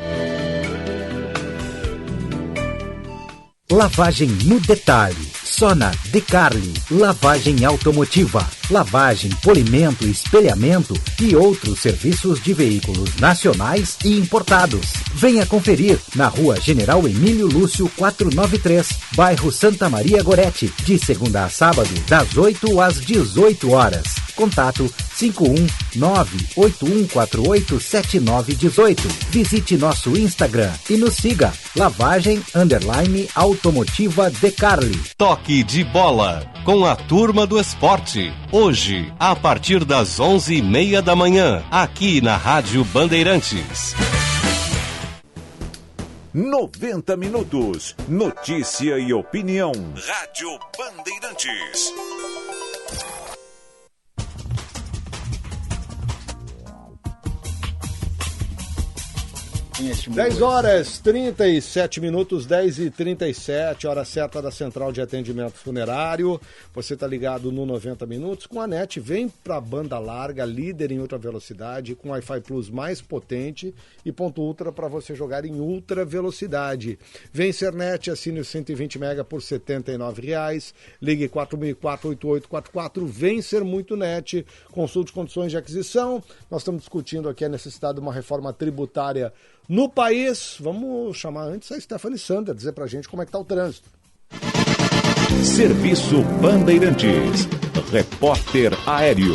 Lavagem no detalhe. Só na Decarli. Lavagem automotiva, lavagem, polimento, espelhamento e outros serviços de veículos nacionais e importados. Venha conferir na Rua General Emílio Lúcio 493, bairro Santa Maria Gorete, de segunda a sábado, das 8 às 18 horas. Contato 51981487918. Visite nosso Instagram e nos siga. Lavagem_automotiva Decarli. Toque de bola com a turma do esporte. Hoje, a partir das 11h30 da manhã, aqui na Rádio Bandeirantes. 90 minutos. Notícia e opinião. Rádio Bandeirantes. 10h37, 10h37, hora certa da Central de Atendimento Funerário. Você está ligado no 90 Minutos com a NET. Vem para a banda larga, líder em ultra velocidade, com Wi-Fi Plus mais potente e ponto ultra para você jogar em ultra velocidade. Vem ser NET, assine os 120 mega por R$ 79,00. Ligue 4004-8844. Vem ser muito NET. Consulte condições de aquisição. Nós estamos discutindo aqui a necessidade de uma reforma tributária no país. Vamos chamar antes a Stephanie Sander, dizer pra gente como é que tá o trânsito. Serviço Bandeirantes. Repórter Aéreo.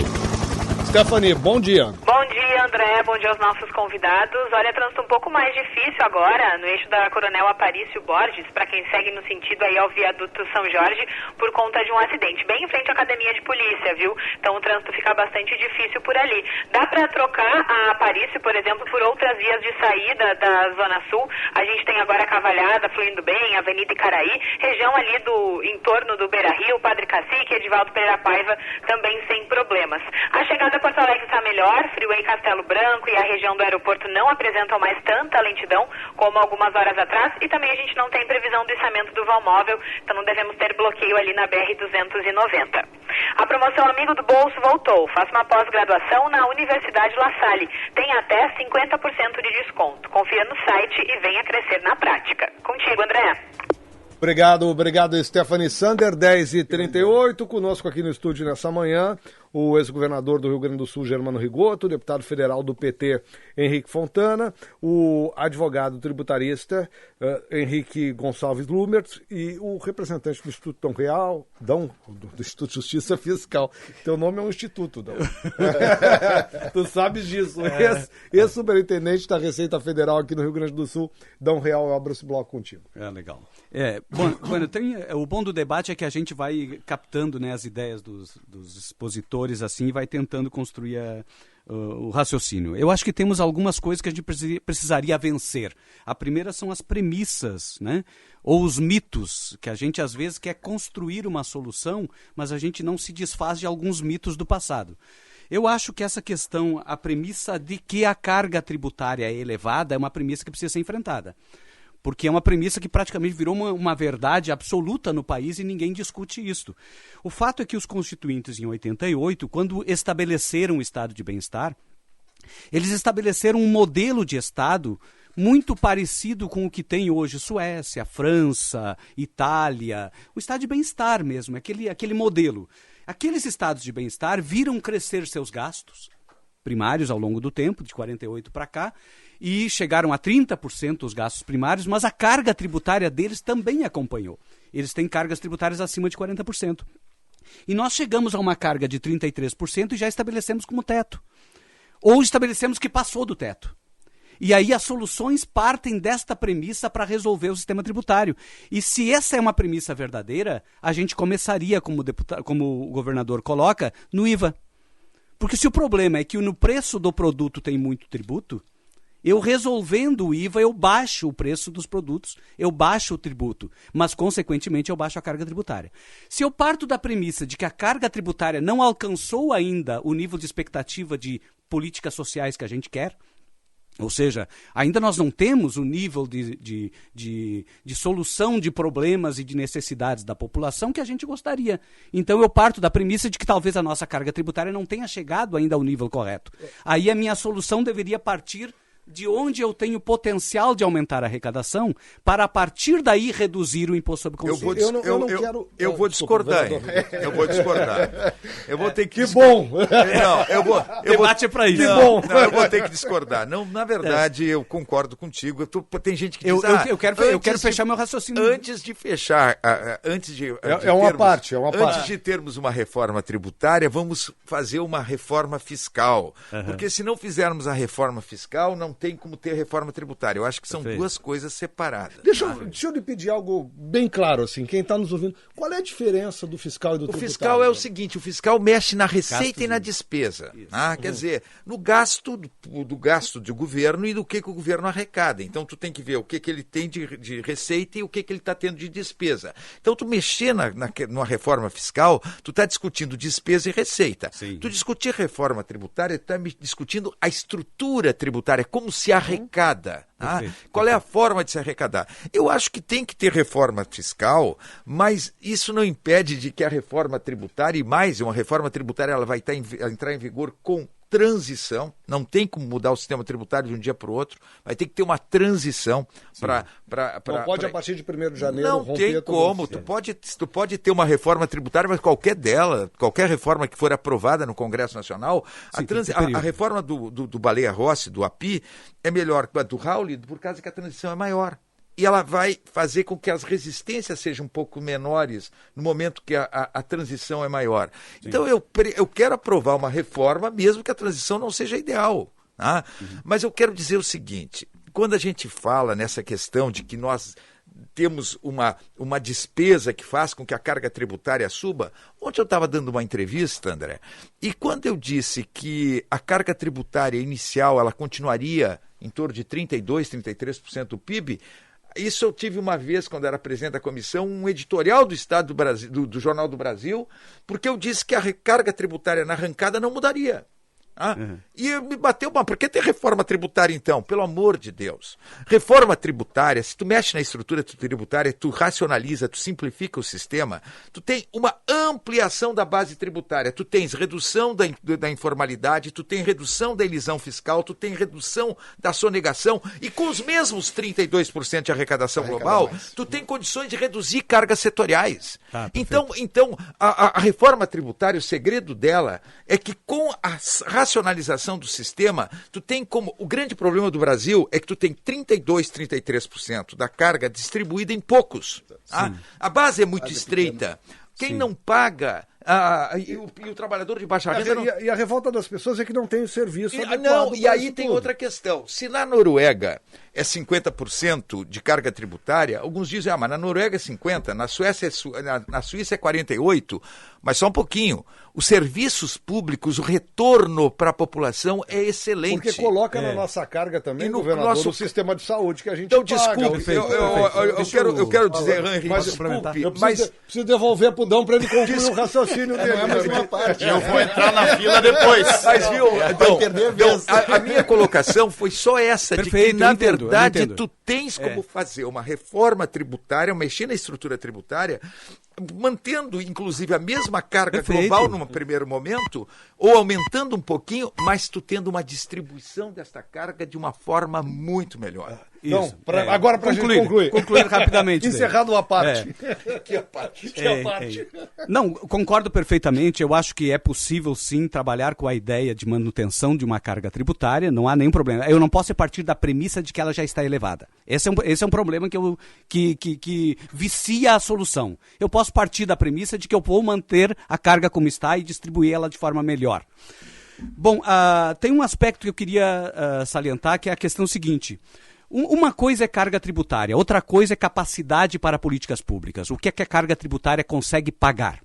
Stephanie, bom dia. Bom dia, André. Bom dia aos nossos convidados. Olha, trânsito um pouco mais difícil agora no eixo da Coronel Aparício Borges, para quem segue no sentido aí ao viaduto São Jorge, por conta de um acidente bem em frente à academia de polícia, viu? Então o trânsito fica bastante difícil por ali. Dá para trocar a Aparício, por exemplo, por outras vias de saída da Zona Sul. A gente tem agora a Cavalhada fluindo bem, Avenida Icaraí, região ali do entorno do Beira-Rio, Padre Cacique, Edivaldo Pereira Paiva, também sem problemas. A chegada a Porto Alegre está melhor, Freeway Castelo Branco e a região do aeroporto não apresentam mais tanta lentidão como algumas horas atrás, e também a gente não tem previsão do içamento do vão móvel, então não devemos ter bloqueio ali na BR-290. A promoção Amigo do Bolso voltou. Faça uma pós-graduação na Universidade La Salle. Tem até 50% de desconto. Confira no site e venha crescer na prática. Contigo, André. Obrigado, Stephanie Sander, 10h38, conosco aqui no estúdio nessa manhã, o ex-governador do Rio Grande do Sul, Germano Rigoto, o deputado federal do PT, Henrique Fontana, o advogado tributarista, Henrique Gonçalves Lumert, e o representante do Instituto Dom Real, do Instituto de Justiça Fiscal. Teu nome é um instituto, Dom. Tu sabes disso. Ex-superintendente da Receita Federal aqui no Rio Grande do Sul, Dom Real, eu abro esse bloco contigo. Legal. O bom do debate é que a gente vai captando, né, as ideias dos expositores assim, e vai tentando construir o raciocínio. Eu acho que temos algumas coisas que a gente precisaria vencer. A primeira são as premissas, né? Ou os mitos, que a gente às vezes quer construir uma solução, mas a gente não se desfaz de alguns mitos do passado. Eu acho que essa questão, a premissa de que a carga tributária é elevada, é uma premissa que precisa ser enfrentada. Porque é uma premissa que praticamente virou uma verdade absoluta no país e ninguém discute isso. O fato é que os constituintes, em 88, quando estabeleceram o estado de bem-estar, eles estabeleceram um modelo de estado muito parecido com o que tem hoje Suécia, França, Itália, o estado de bem-estar mesmo, aquele modelo. Aqueles estados de bem-estar viram crescer seus gastos primários ao longo do tempo, de 48 para cá, e chegaram a 30% os gastos primários, mas a carga tributária deles também acompanhou. Eles têm cargas tributárias acima de 40%. E nós chegamos a uma carga de 33% e já estabelecemos como teto. Ou estabelecemos que passou do teto. E aí as soluções partem desta premissa para resolver o sistema tributário. E se essa é uma premissa verdadeira, a gente começaria, como o governador coloca, no IVA. Porque se o problema é que no preço do produto tem muito tributo, eu resolvendo o IVA, eu baixo o preço dos produtos, eu baixo o tributo, mas, consequentemente, eu baixo a carga tributária. Se eu parto da premissa de que a carga tributária não alcançou ainda o nível de expectativa de políticas sociais que a gente quer, ou seja, ainda nós não temos o nível de solução de problemas e de necessidades da população que a gente gostaria. Então eu parto da premissa de que talvez a nossa carga tributária não tenha chegado ainda ao nível correto. Aí a minha solução deveria partir de onde eu tenho potencial de aumentar a arrecadação para, a partir daí, reduzir o imposto sobre consumo. Eu vou discordar. Eu vou ter que... Que bom! Debate é para isso. Eu vou ter que discordar. Não, na verdade, eu concordo contigo. Tem gente que diz... Eu quero fechar meu raciocínio. Antes de fechar... Antes de termos uma reforma tributária, vamos fazer uma reforma fiscal. Porque se não fizermos a reforma fiscal, não tem como ter reforma tributária. Eu acho que são duas coisas separadas. Deixa eu lhe pedir algo bem claro, assim, quem está nos ouvindo. Qual é a diferença do fiscal e do tributário? O fiscal é o seguinte, o fiscal mexe na receita e na despesa. Quer dizer, no gasto do gasto do governo e do que o governo arrecada. Então, tu tem que ver o que ele tem de receita e o que ele está tendo de despesa. Então, tu mexer numa reforma fiscal, tu está discutindo despesa e receita. Sim. Tu discutir reforma tributária, tu está discutindo a estrutura tributária, como se arrecada. Qual é a forma de se arrecadar? Eu acho que tem que ter reforma fiscal, mas isso não impede de que a reforma tributária, e mais, uma reforma tributária ela vai entrar em vigor com transição, não tem como mudar o sistema tributário de um dia para o outro, vai ter que ter uma transição para... Não pode a partir de 1º de janeiro não romper... Não tem como, tu pode ter uma reforma tributária, mas qualquer reforma que for aprovada no Congresso Nacional, a reforma do Baleia Rossi, do API, é melhor que a do Raul, por causa que a transição é maior. E ela vai fazer com que as resistências sejam um pouco menores no momento que a transição é maior. Sim. Então, eu quero aprovar uma reforma, mesmo que a transição não seja ideal. Mas eu quero dizer o seguinte, quando a gente fala nessa questão de que nós temos uma despesa que faz com que a carga tributária suba, ontem eu estava dando uma entrevista, André, e quando eu disse que a carga tributária inicial ela continuaria em torno de 32%, 33% do PIB, isso eu tive uma vez, quando era presidente da comissão, um editorial do Estado do Brasil, do Jornal do Brasil, porque eu disse que a carga tributária na arrancada não mudaria. E me bateu, por que ter reforma tributária então? Pelo amor de Deus. Reforma tributária, se tu mexe na estrutura tributária, tu racionaliza, tu simplifica o sistema, tu tem uma ampliação da base tributária, tu tens redução da informalidade, tu tem redução da elisão fiscal, tu tem redução da sonegação e com os mesmos 32% de arrecadação global, tu tem condições de reduzir cargas setoriais. Então a reforma tributária, o segredo dela é que com a racionalização do sistema, tu tem como... O grande problema do Brasil é que tu tem 32%, 33% da carga distribuída em poucos. A base é muito estreita. Quem não paga... E o trabalhador de baixa renda... E a revolta das pessoas é que não tem o serviço adequado. Não, e aí tem outra questão. Se na Noruega é 50% de carga tributária, alguns dizem, mas na Noruega é 50%, na Suíça é 48%, mas só um pouquinho. Os serviços públicos, o retorno para a população é excelente. Porque coloca na nossa carga também, governador, o sistema de saúde que a gente paga. Desculpe, eu quero dizer, Henrique, mas preciso devolver pro Dão para ele concluir o raciocínio dele. Não é a mesma parte. Eu vou entrar na fila depois. Mas viu, a minha colocação foi só essa, de que na verdade tu tens como fazer uma reforma tributária, mexer na estrutura tributária, mantendo, inclusive, a mesma carga global num primeiro momento, ou aumentando um pouquinho, mas tu tendo uma distribuição desta carga de uma forma muito melhor. Então, agora para a gente concluir rapidamente. Encerrado a parte. Que a parte. Não, concordo perfeitamente. Eu acho que é possível, sim, trabalhar com a ideia de manutenção de uma carga tributária. Não há nenhum problema. Eu não posso partir da premissa de que ela já está elevada. Esse é um problema que vicia a solução. Eu posso partir da premissa de que eu vou manter a carga como está e distribuir ela de forma melhor. Bom, tem um aspecto que eu queria salientar, que é a questão seguinte. Uma coisa é carga tributária, outra coisa é capacidade para políticas públicas. O que é que a carga tributária consegue pagar?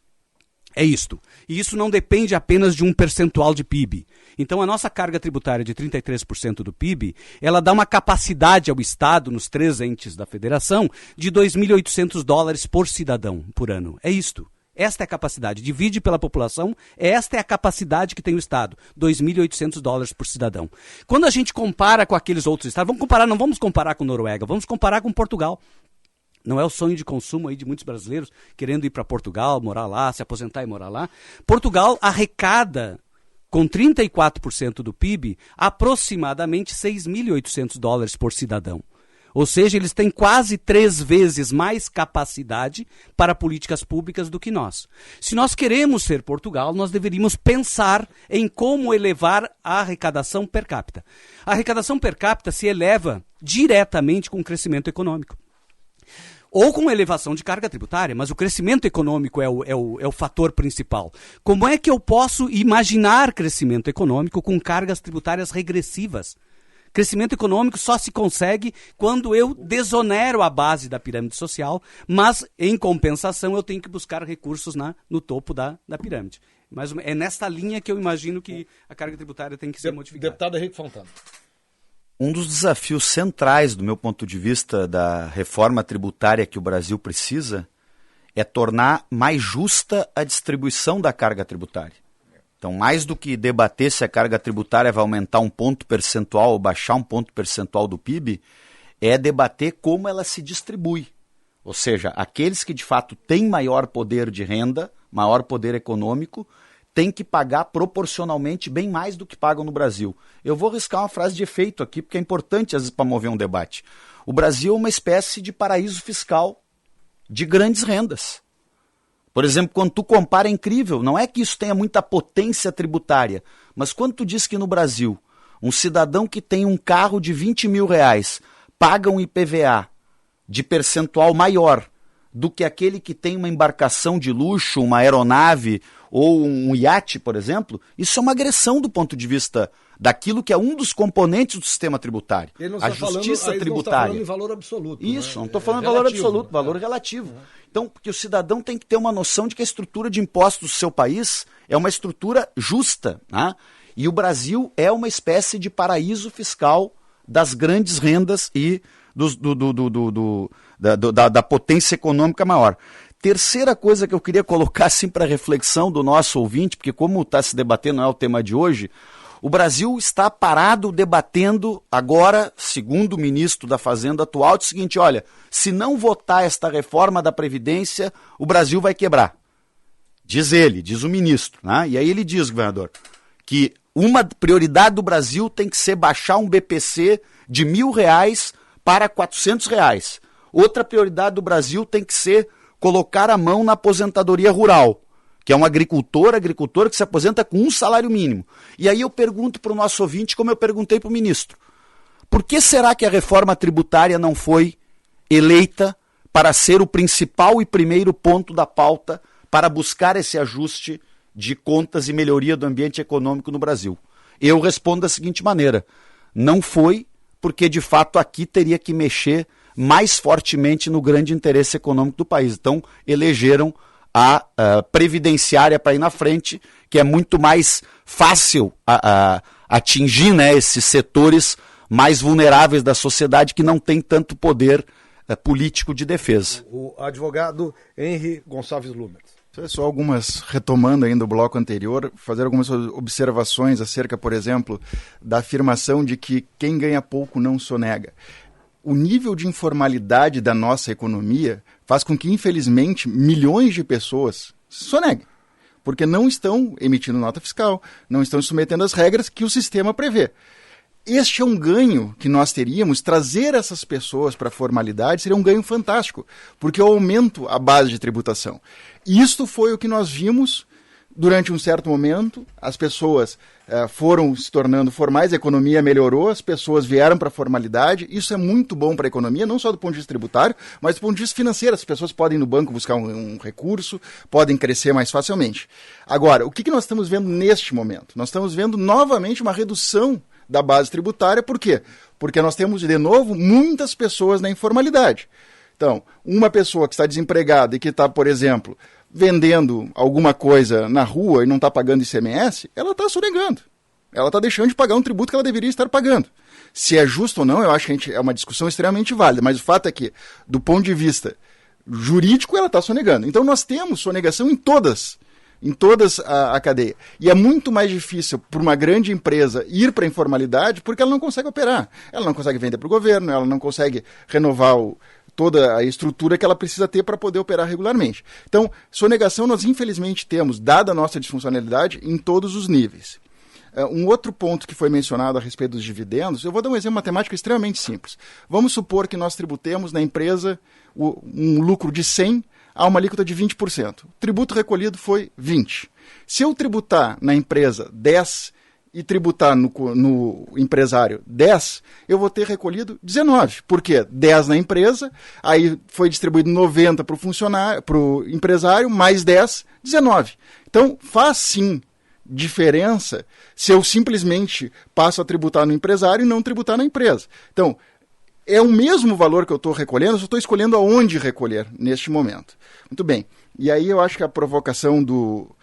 É isto. E isso não depende apenas de um percentual de PIB. Então, a nossa carga tributária de 33% do PIB, ela dá uma capacidade ao Estado, nos 3 entes da federação, de $2.800 por cidadão por ano. É isto. Esta é a capacidade. Divide pela população, esta é a capacidade que tem o Estado. $2.800 por cidadão. Quando a gente compara com aqueles outros estados, não vamos comparar com Noruega, vamos comparar com Portugal. Não é o sonho de consumo aí de muitos brasileiros querendo ir para Portugal, morar lá, se aposentar e morar lá. Portugal arrecada, com 34% do PIB, aproximadamente $6.800 por cidadão. Ou seja, eles têm quase 3 vezes mais capacidade para políticas públicas do que nós. Se nós queremos ser Portugal, nós deveríamos pensar em como elevar a arrecadação per capita. A arrecadação per capita se eleva diretamente com o crescimento econômico. Ou com elevação de carga tributária, mas o crescimento econômico é o fator principal. Como é que eu posso imaginar crescimento econômico com cargas tributárias regressivas? Crescimento econômico só se consegue quando eu desonero a base da pirâmide social, mas, em compensação, eu tenho que buscar recursos no topo da pirâmide. Mas é nesta linha que eu imagino que a carga tributária tem que ser modificada. Deputado Henrique Fontana. Um dos desafios centrais, do meu ponto de vista, da reforma tributária que o Brasil precisa é tornar mais justa a distribuição da carga tributária. Então, mais do que debater se a carga tributária vai aumentar 1 ponto percentual ou baixar 1 ponto percentual do PIB, é debater como ela se distribui. Ou seja, aqueles que de fato têm maior poder de renda, maior poder econômico, têm que pagar proporcionalmente bem mais do que pagam no Brasil. Eu vou riscar uma frase de efeito aqui, porque é importante às vezes para mover um debate. O Brasil é uma espécie de paraíso fiscal de grandes rendas. Por exemplo, quando tu compara, é incrível, não é que isso tenha muita potência tributária, mas quando tu diz que no Brasil, um cidadão que tem um carro de R$20 mil paga um IPVA de percentual maior do que aquele que tem uma embarcação de luxo, uma aeronave ou um iate, por exemplo, isso é uma agressão do ponto de vista daquilo que é um dos componentes do sistema tributário. A justiça tributária. Não está falando em valor absoluto. Isso, né? Não estou falando em valor absoluto, valor relativo. Então, porque o cidadão tem que ter uma noção de que a estrutura de impostos do seu país é uma estrutura justa, né? E o Brasil é uma espécie de paraíso fiscal das grandes rendas e da potência econômica maior. Terceira coisa que eu queria colocar assim, para reflexão do nosso ouvinte, porque como está se debatendo, não é o tema de hoje, o Brasil está parado debatendo agora, segundo o ministro da Fazenda atual, o seguinte, olha, se não votar esta reforma da Previdência, o Brasil vai quebrar. Diz ele, diz o ministro, né? E aí ele diz, governador, que uma prioridade do Brasil tem que ser baixar um BPC de R$1.000 para R$400. Outra prioridade do Brasil tem que ser colocar a mão na aposentadoria rural, que é um agricultora que se aposenta com um salário mínimo. E aí eu pergunto para o nosso ouvinte, como eu perguntei para o ministro, por que será que a reforma tributária não foi eleita para ser o principal e primeiro ponto da pauta para buscar esse ajuste de contas e melhoria do ambiente econômico no Brasil? Eu respondo da seguinte maneira, não foi porque de fato aqui teria que mexer mais fortemente no grande interesse econômico do país. Então elegeram a previdenciária para ir na frente, que é muito mais fácil atingir, né, esses setores mais vulneráveis da sociedade que não tem tanto poder político de defesa. O advogado Henry Gonçalves Lumer. Só algumas, retomando ainda o bloco anterior, fazer algumas observações acerca, por exemplo, da afirmação de que quem ganha pouco não sonega. O nível de informalidade da nossa economia faz com que, infelizmente, milhões de pessoas soneguem, porque não estão emitindo nota fiscal, não estão submetendo às regras que o sistema prevê. Este é um ganho que nós teríamos, trazer essas pessoas para a formalidade seria um ganho fantástico, porque eu aumento a base de tributação. Isto foi o que nós vimos durante um certo momento, as pessoas foram se tornando formais, a economia melhorou, as pessoas vieram para a formalidade. Isso é muito bom para a economia, não só do ponto de vista tributário, mas do ponto de vista financeiro. As pessoas podem ir no banco buscar um recurso, podem crescer mais facilmente. Agora, o que nós estamos vendo neste momento? Nós estamos vendo novamente uma redução da base tributária. Por quê? Porque nós temos, de novo, muitas pessoas na informalidade. Então, uma pessoa que está desempregada e que está, por exemplo, vendendo alguma coisa na rua e não está pagando ICMS, ela está sonegando. Ela está deixando de pagar um tributo que ela deveria estar pagando. Se é justo ou não, eu acho que é uma discussão extremamente válida, mas o fato é que, do ponto de vista jurídico, ela está sonegando. Então nós temos sonegação em todas a cadeia. E é muito mais difícil para uma grande empresa ir para a informalidade porque ela não consegue operar. Ela não consegue vender para o governo, ela não consegue renovar toda a estrutura que ela precisa ter para poder operar regularmente. Então, sonegação nós infelizmente temos, dada a nossa disfuncionalidade, em todos os níveis. Um outro ponto que foi mencionado a respeito dos dividendos, eu vou dar um exemplo matemático extremamente simples. Vamos supor que nós tributemos na empresa um lucro de 100 a uma alíquota de 20%. O tributo recolhido foi 20. Se eu tributar na empresa 10 e tributar no empresário 10, eu vou ter recolhido 19. Por quê? 10 na empresa, aí foi distribuído 90 para o empresário, mais 10, 19. Então, faz sim diferença se eu simplesmente passo a tributar no empresário e não tributar na empresa. Então, é o mesmo valor que eu estou recolhendo, eu só estou escolhendo aonde recolher neste momento. Muito bem. E aí eu acho que a provocação do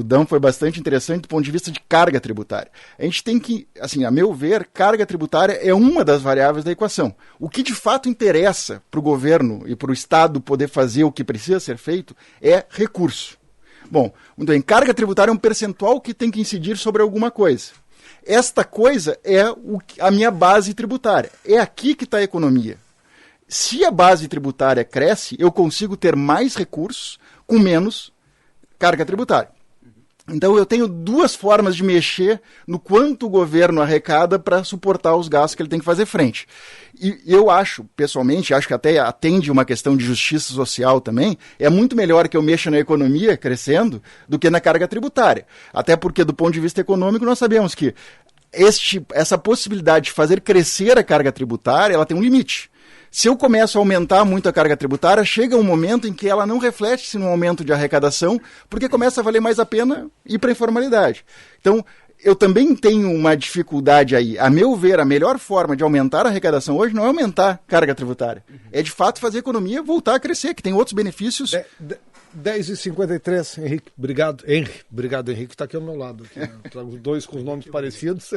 Dão foi bastante interessante do ponto de vista de carga tributária. A gente tem que, assim, a meu ver, carga tributária é uma das variáveis da equação. O que de fato interessa para o governo e para o Estado poder fazer o que precisa ser feito é recurso. Bom, muito bem, carga tributária é um percentual que tem que incidir sobre alguma coisa. Esta coisa é a minha base tributária. É aqui que está a economia. Se a base tributária cresce, eu consigo ter mais recursos com menos carga tributária. Então eu tenho duas formas de mexer no quanto o governo arrecada para suportar os gastos que ele tem que fazer frente. E eu acho, pessoalmente, acho que até atende uma questão de justiça social também, é muito melhor que eu mexa na economia crescendo do que na carga tributária. Até porque, do ponto de vista econômico, nós sabemos que essa possibilidade de fazer crescer a carga tributária, ela tem um limite. Se eu começo a aumentar muito a carga tributária, chega um momento em que ela não reflete-se no aumento de arrecadação, porque começa a valer mais a pena ir para a informalidade. Então, eu também tenho uma dificuldade aí. A meu ver, a melhor forma de aumentar a arrecadação hoje não é aumentar a carga tributária. É, de fato, fazer a economia voltar a crescer, que tem outros benefícios. 10h53, Henrique. Obrigado, Henrique, está aqui ao meu lado. Aqui, né? Trago dois com os nomes parecidos.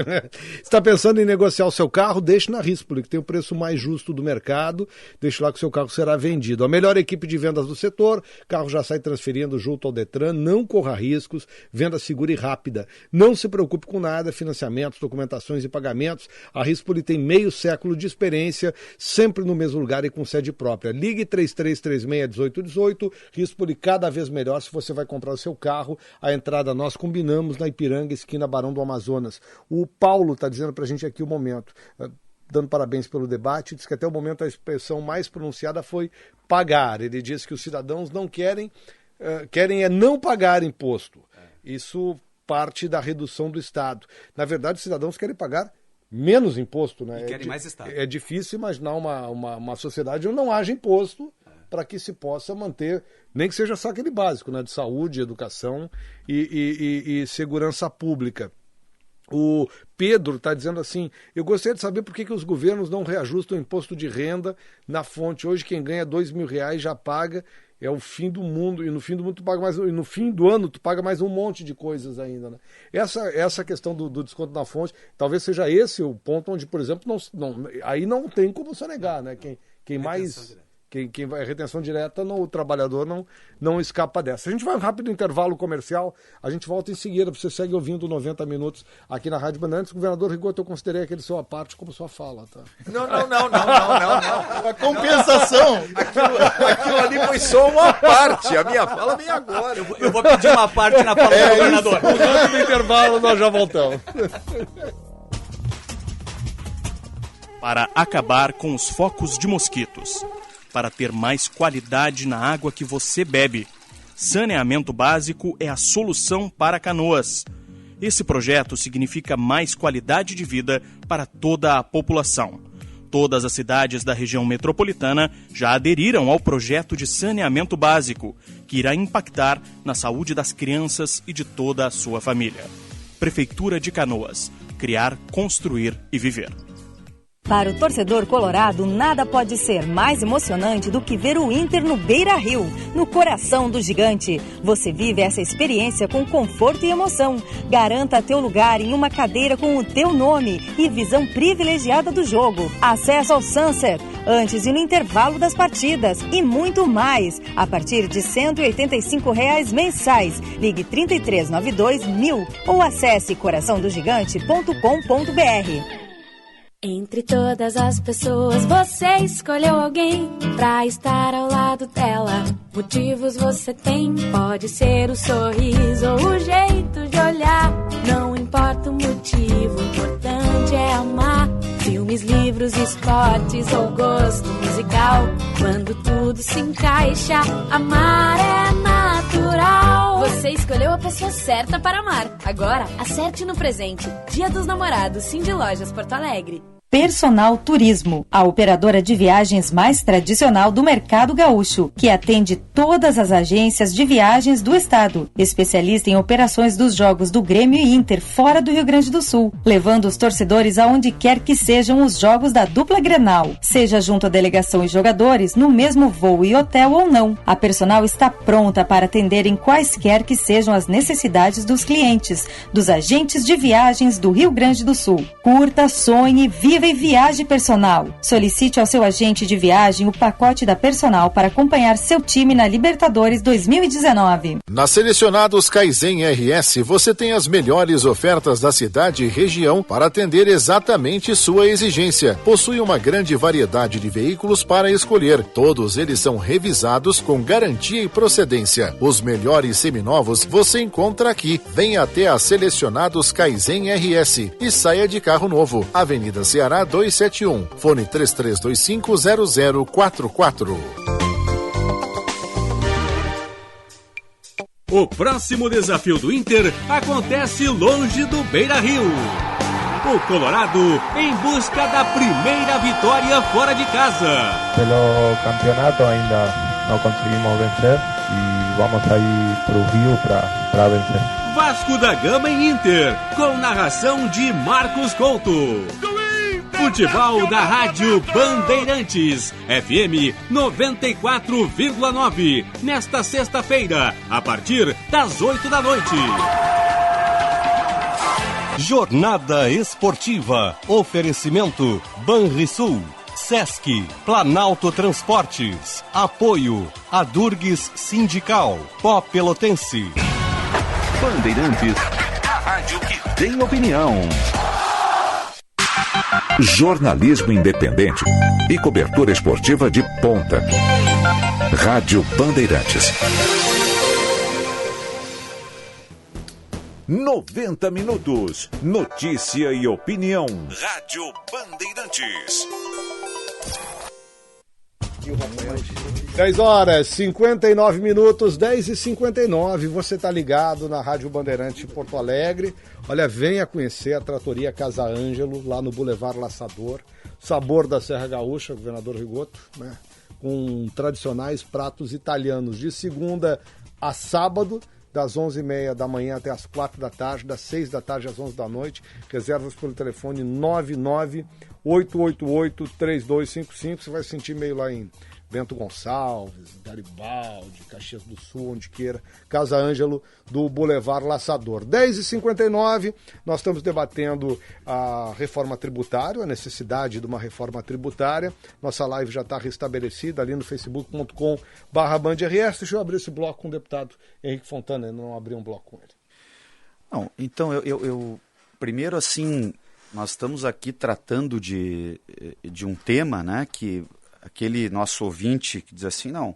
Está pensando em negociar o seu carro? Deixe na Rispoli, que tem o preço mais justo do mercado. Deixe lá que o seu carro será vendido. A melhor equipe de vendas do setor, carro já sai transferindo junto ao Detran, não corra riscos, venda segura e rápida. Não se preocupe com nada, financiamentos, documentações e pagamentos. A Rispoli tem meio século de experiência, sempre no mesmo lugar e com sede própria. Ligue 3336-1818, Rispoli cada vez melhor. Se você vai comprar o seu carro, a entrada nós combinamos na Ipiranga, esquina Barão do Amazonas. O Paulo está dizendo para a gente aqui o momento, dando parabéns pelo debate, diz que até o momento a expressão mais pronunciada foi pagar. Ele diz que os cidadãos não querem não pagar imposto. Isso parte da redução do Estado. Na verdade, os cidadãos querem pagar menos imposto, né? E querem mais Estado. É difícil imaginar uma sociedade onde não haja imposto para que se possa manter, nem que seja só aquele básico, né, de saúde, educação e segurança pública. O Pedro está dizendo assim, eu gostaria de saber por que os governos não reajustam o imposto de renda na fonte. Hoje quem ganha R$2.000 já paga, é o fim do mundo, e no fim do mundo tu paga mais, e no fim do ano tu paga mais um monte de coisas ainda, né? Essa questão do desconto na fonte, talvez seja esse o ponto onde, por exemplo, aí não tem como sonegar, né? Quem mais... Quem vai retenção direta, o trabalhador não escapa dessa. A gente vai um rápido intervalo comercial, a gente volta em seguida, você segue ouvindo 90 minutos aqui na Rádio Bandeirantes. Governador Rigoto, eu considerei aquele seu parte como sua fala, tá? Não. A compensação. Aquilo ali foi só uma parte, a minha fala vem agora. Eu vou pedir uma parte na fala do governador. No rápido intervalo, nós já voltamos. Para acabar com os focos de mosquitos. Para ter mais qualidade na água que você bebe. Saneamento Básico é a solução para Canoas. Esse projeto significa mais qualidade de vida para toda a população. Todas as cidades da região metropolitana já aderiram ao projeto de saneamento básico, que irá impactar na saúde das crianças e de toda a sua família. Prefeitura de Canoas. Criar, construir e viver. Para o torcedor colorado, nada pode ser mais emocionante do que ver o Inter no Beira-Rio, no coração do gigante. Você vive essa experiência com conforto e emoção. Garanta teu lugar em uma cadeira com o teu nome e visão privilegiada do jogo. Acesso ao Sunset, antes e no intervalo das partidas e muito mais. A partir de R$ 185 mensais. Ligue 3392.000 ou acesse coraçãodogigante.com.br. Entre todas as pessoas, você escolheu alguém pra estar ao lado dela. Motivos você tem, pode ser o sorriso ou o jeito de olhar. Não importa o motivo, o importante é amar. Filmes, livros, esportes ou gosto musical. Quando tudo se encaixa, amar é natural. Você escolheu a pessoa certa para amar. Agora, acerte no presente. Dia dos Namorados, Cindy Lojas, Porto Alegre. Personal Turismo, a operadora de viagens mais tradicional do mercado gaúcho, que atende todas as agências de viagens do estado. Especialista em operações dos jogos do Grêmio e Inter fora do Rio Grande do Sul, levando os torcedores aonde quer que sejam os jogos da dupla Grenal, seja junto à delegação e jogadores, no mesmo voo e hotel ou não. A Personal está pronta para atender em quaisquer que sejam as necessidades dos clientes, dos agentes de viagens do Rio Grande do Sul. Curta, sonhe, viva e viaje Personal. Solicite ao seu agente de viagem o pacote da Personal para acompanhar seu time na Libertadores 2019. Na Selecionados Kaizen RS, você tem as melhores ofertas da cidade e região para atender exatamente sua exigência. Possui uma grande variedade de veículos para escolher. Todos eles são revisados com garantia e procedência. Os melhores seminovos você encontra aqui. Venha até a Selecionados Kaizen RS e saia de carro novo. Avenida Ceará 271, fone 33250044. O próximo desafio do Inter acontece longe do Beira-Rio. O Colorado em busca da primeira vitória fora de casa. Pelo campeonato ainda não conseguimos vencer e vamos aí para o Rio para vencer. Vasco da Gama em Inter, com narração de Marcos Couto. Futebol da Rádio Bandeirantes, FM 94,9, nesta sexta-feira, a partir das 8 da noite. Jornada Esportiva, oferecimento Banrisul, Sesc, Planalto Transportes, apoio Adurgues Sindical, Pó Pelotense. Bandeirantes, a rádio que tem opinião. Jornalismo independente e cobertura esportiva de ponta. Rádio Bandeirantes. 90 minutos. Notícia e opinião. Rádio Bandeirantes. 10 horas, 59 minutos, 10h59. Você está ligado na Rádio Bandeirante Porto Alegre. Olha, venha conhecer a Tratoria Casa Ângelo, lá no Boulevard Laçador. Sabor da Serra Gaúcha, governador Rigoto, né? Com tradicionais pratos italianos, de segunda a sábado, das 11h30 da manhã até as 4 da tarde, das 6 da tarde às 11 da noite. Reservas pelo telefone 998883255. Você vai sentir meio lá em Bento Gonçalves, Garibaldi, Caxias do Sul, onde queira. Casa Ângelo, do Boulevard Laçador. 10h59, nós estamos debatendo a reforma tributária, a necessidade de uma reforma tributária. Nossa live já está restabelecida ali no facebook.com/BandRS. Deixa eu abrir esse bloco com o deputado Henrique Fontana, eu não abri um bloco com ele. Não, então, eu primeiro, assim, nós estamos aqui tratando de um tema, né, que aquele nosso ouvinte que diz assim, não,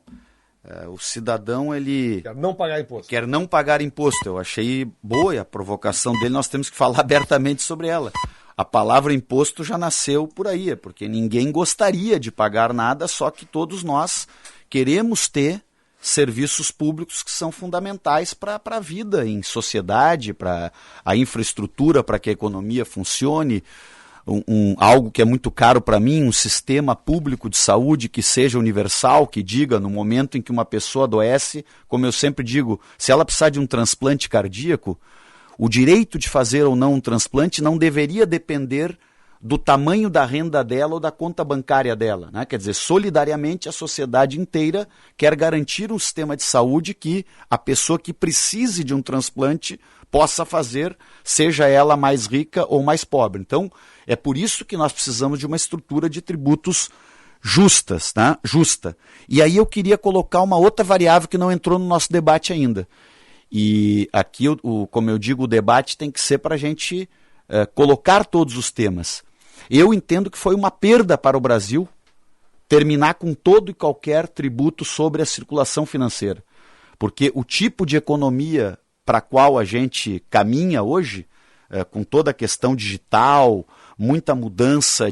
o cidadão, ele quer não pagar imposto. Quer não pagar imposto. Eu achei boa a provocação dele, nós temos que falar abertamente sobre ela. A palavra imposto já nasceu por aí, porque ninguém gostaria de pagar nada, só que todos nós queremos ter serviços públicos que são fundamentais para a vida em sociedade, para a infraestrutura, para que a economia funcione, algo que é muito caro para mim, um sistema público de saúde que seja universal, que diga no momento em que uma pessoa adoece, como eu sempre digo, se ela precisar de um transplante cardíaco, o direito de fazer ou não um transplante não deveria depender do tamanho da renda dela ou da conta bancária dela, né? Quer dizer, solidariamente a sociedade inteira quer garantir um sistema de saúde que a pessoa que precise de um transplante possa fazer, seja ela mais rica ou mais pobre. Então, é por isso que nós precisamos de uma estrutura de tributos justas, né? Justa. E aí eu queria colocar uma outra variável que não entrou no nosso debate ainda. E aqui, como eu digo, o debate tem que ser para a gente colocar todos os temas. Eu entendo que foi uma perda para o Brasil terminar com todo e qualquer tributo sobre a circulação financeira. Porque o tipo de economia para a qual a gente caminha hoje, com toda a questão digital, muita mudança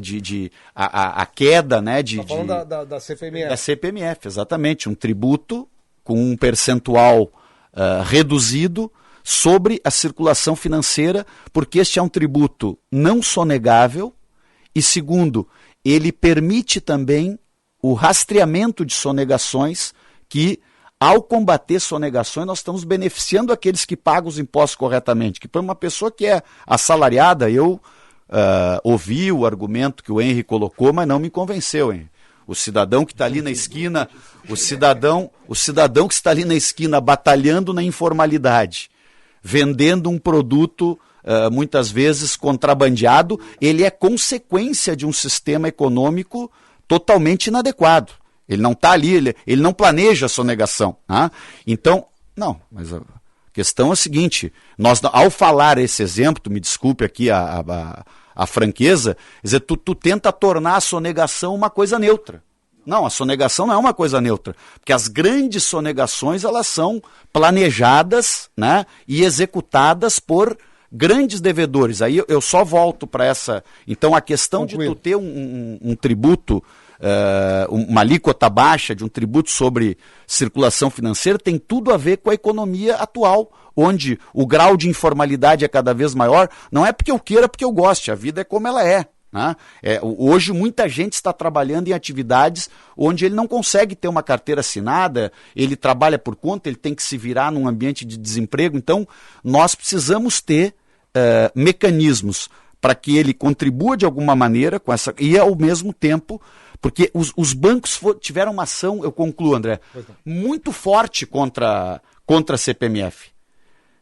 a queda, né? Está falando da CPMF. Da CPMF, exatamente. Um tributo com um percentual reduzido sobre a circulação financeira, porque este é um tributo não sonegável e, segundo, ele permite também o rastreamento de sonegações que, ao combater sonegações, nós estamos beneficiando aqueles que pagam os impostos corretamente. Que para uma pessoa que é assalariada, eu ouvi o argumento que o Henry colocou, mas não me convenceu, Henry. O cidadão que está ali na esquina, o cidadão que está ali na esquina batalhando na informalidade, vendendo um produto muitas vezes contrabandeado, ele é consequência de um sistema econômico totalmente inadequado. Ele não está ali, ele não planeja a sonegação. Tá? Então, não, mas a questão é a seguinte, nós, ao falar esse exemplo, tu me desculpe aqui a franqueza, dizer, tu tenta tornar a sonegação uma coisa neutra. Não, a sonegação não é uma coisa neutra, porque as grandes sonegações elas são planejadas, né, e executadas por grandes devedores. Aí eu só volto para essa... Então a questão de tu ter um tributo, uma alíquota baixa de um tributo sobre circulação financeira tem tudo a ver com a economia atual, onde o grau de informalidade é cada vez maior. Não é porque eu queira, porque eu goste, a vida é como ela é. Né? Hoje muita gente está trabalhando em atividades onde ele não consegue ter uma carteira assinada, ele trabalha por conta, ele tem que se virar num ambiente de desemprego. Então nós precisamos ter mecanismos para que ele contribua de alguma maneira com essa, e ao mesmo tempo, porque os bancos tiveram uma ação, eu concluo, André, muito forte contra a CPMF.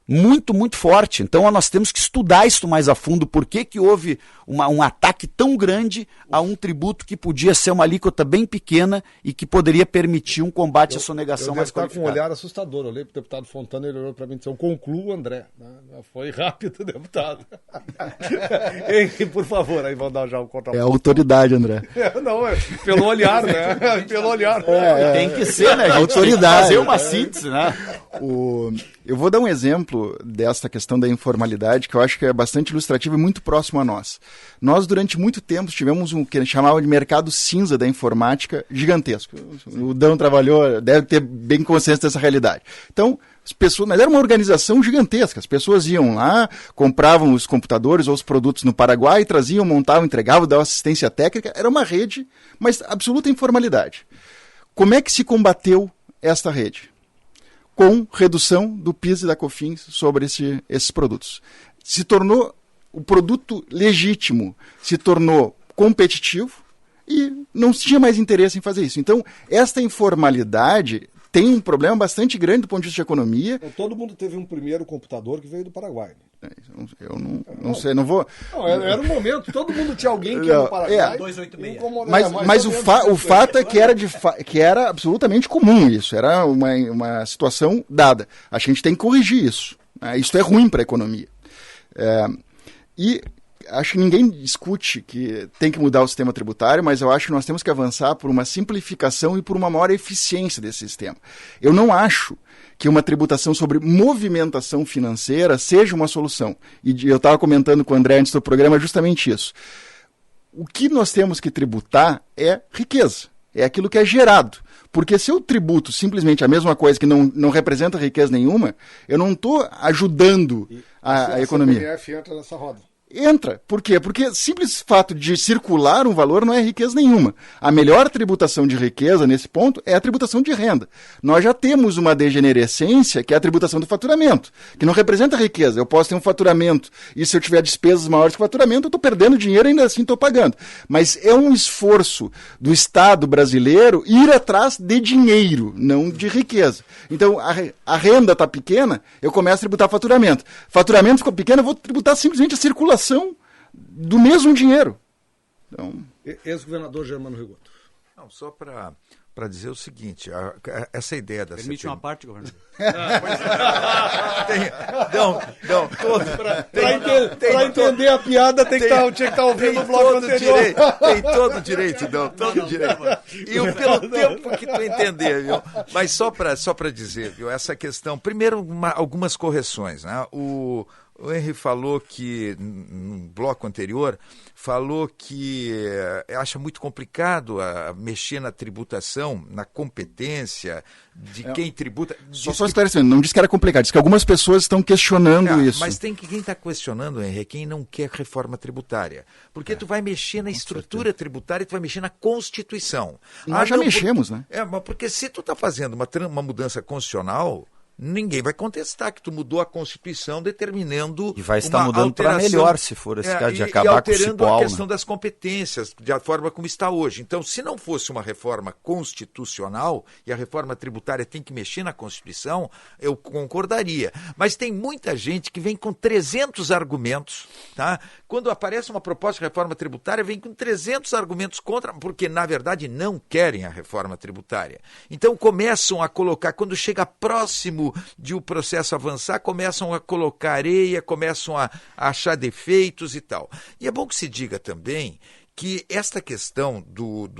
Muito, muito forte. Então nós temos que estudar isso mais a fundo. Por que houve um ataque tão grande a um tributo que podia ser uma alíquota bem pequena e que poderia permitir um combate à sonegação mais qualificada? Eu com um olhar assustador. Eu olhei para o deputado Fontana, ele olhou para mim e disse, eu concluo, André. Foi rápido, deputado. Henrique, por favor, aí vão dar já o contraponto. É autoridade, André. Não, pelo olhar, né? Pelo olhar. Tem que ser, né? A autoridade. Fazer uma síntese, né? Eu vou dar um exemplo dessa questão da informalidade que eu acho que é bastante ilustrativo e muito próximo a nós. Nós, durante muito tempo, tivemos um que chamava de mercado cinza da informática gigantesco. O Dão trabalhou, deve ter bem consciência dessa realidade. Então, as pessoas, mas era uma organização gigantesca. As pessoas iam lá, compravam os computadores ou os produtos no Paraguai, traziam, montavam, entregavam, davam assistência técnica. Era uma rede, mas absoluta informalidade. Como é que se combateu esta rede? Com redução do PIS e da COFINS sobre esses produtos. Se tornou o produto legítimo, se tornou competitivo e não tinha mais interesse em fazer isso. Então, esta informalidade tem um problema bastante grande do ponto de vista de economia. Todo mundo teve um primeiro computador que veio do Paraguai. Eu não sei, não vou... Não, era um momento, todo mundo tinha alguém que ia no Paraguai. 286. Mas o fato é que era absolutamente comum isso, era uma situação dada. A gente tem que corrigir isso. Né? Isso é ruim para a economia. E acho que ninguém discute que tem que mudar o sistema tributário, mas eu acho que nós temos que avançar por uma simplificação e por uma maior eficiência desse sistema. Eu não acho que uma tributação sobre movimentação financeira seja uma solução. E eu estava comentando com o André antes do programa justamente isso. O que nós temos que tributar é riqueza, é aquilo que é gerado. Porque se eu tributo simplesmente a mesma coisa que não representa riqueza nenhuma, eu não estou ajudando a economia. A CPMF entra nessa roda. Entra. Por quê? Porque simples fato de circular um valor não é riqueza nenhuma. A melhor tributação de riqueza, nesse ponto, é a tributação de renda. Nós já temos uma degenerescência, que é a tributação do faturamento, que não representa riqueza. Eu posso ter um faturamento, e se eu tiver despesas maiores que o faturamento, eu estou perdendo dinheiro e ainda assim estou pagando. Mas é um esforço do Estado brasileiro ir atrás de dinheiro, não de riqueza. Então, a renda está pequena, eu começo a tributar faturamento. Faturamento ficou pequeno, eu vou tributar simplesmente a circulação do mesmo dinheiro. Então... Ex-governador Germano Rigoto. Não, só para dizer o seguinte, essa ideia da Permite uma parte, governador? Para entender a piada, tinha que estar ouvindo o bloco anterior. Tem todo direito, todo direito. E pelo tempo que tu entender, viu? Mas só para dizer, viu, essa questão, primeiro algumas correções, né? O Henry falou que, no bloco anterior, falou que acha muito complicado mexer na tributação, na competência de quem tributa. Só esclarecendo, não disse que era complicado, disse que algumas pessoas estão questionando isso. Mas quem está questionando, Henry, é quem não quer reforma tributária. Porque tu vai mexer na estrutura tributária, tu vai mexer na Constituição. Nós já mexemos, né? Mas porque se tu está fazendo uma mudança constitucional... Ninguém vai contestar que tu mudou a Constituição determinando e vai estar mudando para melhor, se for esse caso de acabar com o cipoal. E alterando a questão das competências, da forma como está hoje. Então, se não fosse uma reforma constitucional, e a reforma tributária tem que mexer na Constituição, eu concordaria. Mas tem muita gente que vem com 300 argumentos, tá? Quando aparece uma proposta de reforma tributária, vem com 300 argumentos contra, porque, na verdade, não querem a reforma tributária. Então, começam a colocar, quando chega próximo de o processo avançar, começam a colocar areia, começam a achar defeitos e tal. E é bom que se diga também que esta questão do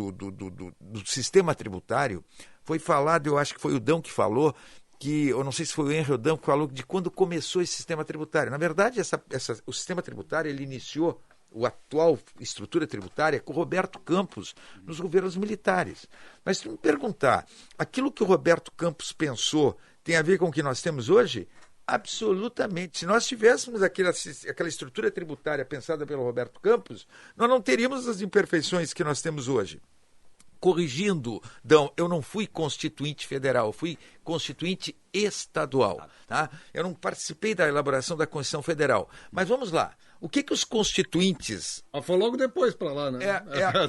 sistema tributário foi falado, eu acho que foi o Dão que falou, que, eu não sei se foi o Henry ou Dão que falou de quando começou esse sistema tributário. Na verdade, o sistema tributário ele iniciou a atual estrutura tributária com o Roberto Campos nos governos militares. Mas se me perguntar, aquilo que o Roberto Campos pensou tem a ver com o que nós temos hoje? Absolutamente. Se nós tivéssemos aquela estrutura tributária pensada pelo Roberto Campos, nós não teríamos as imperfeições que nós temos hoje. Corrigindo, Dão, eu não fui constituinte federal, eu fui constituinte estadual. Tá? Eu não participei da elaboração da Constituição Federal. Mas vamos lá. O que os constituintes... Foi logo depois para lá, né?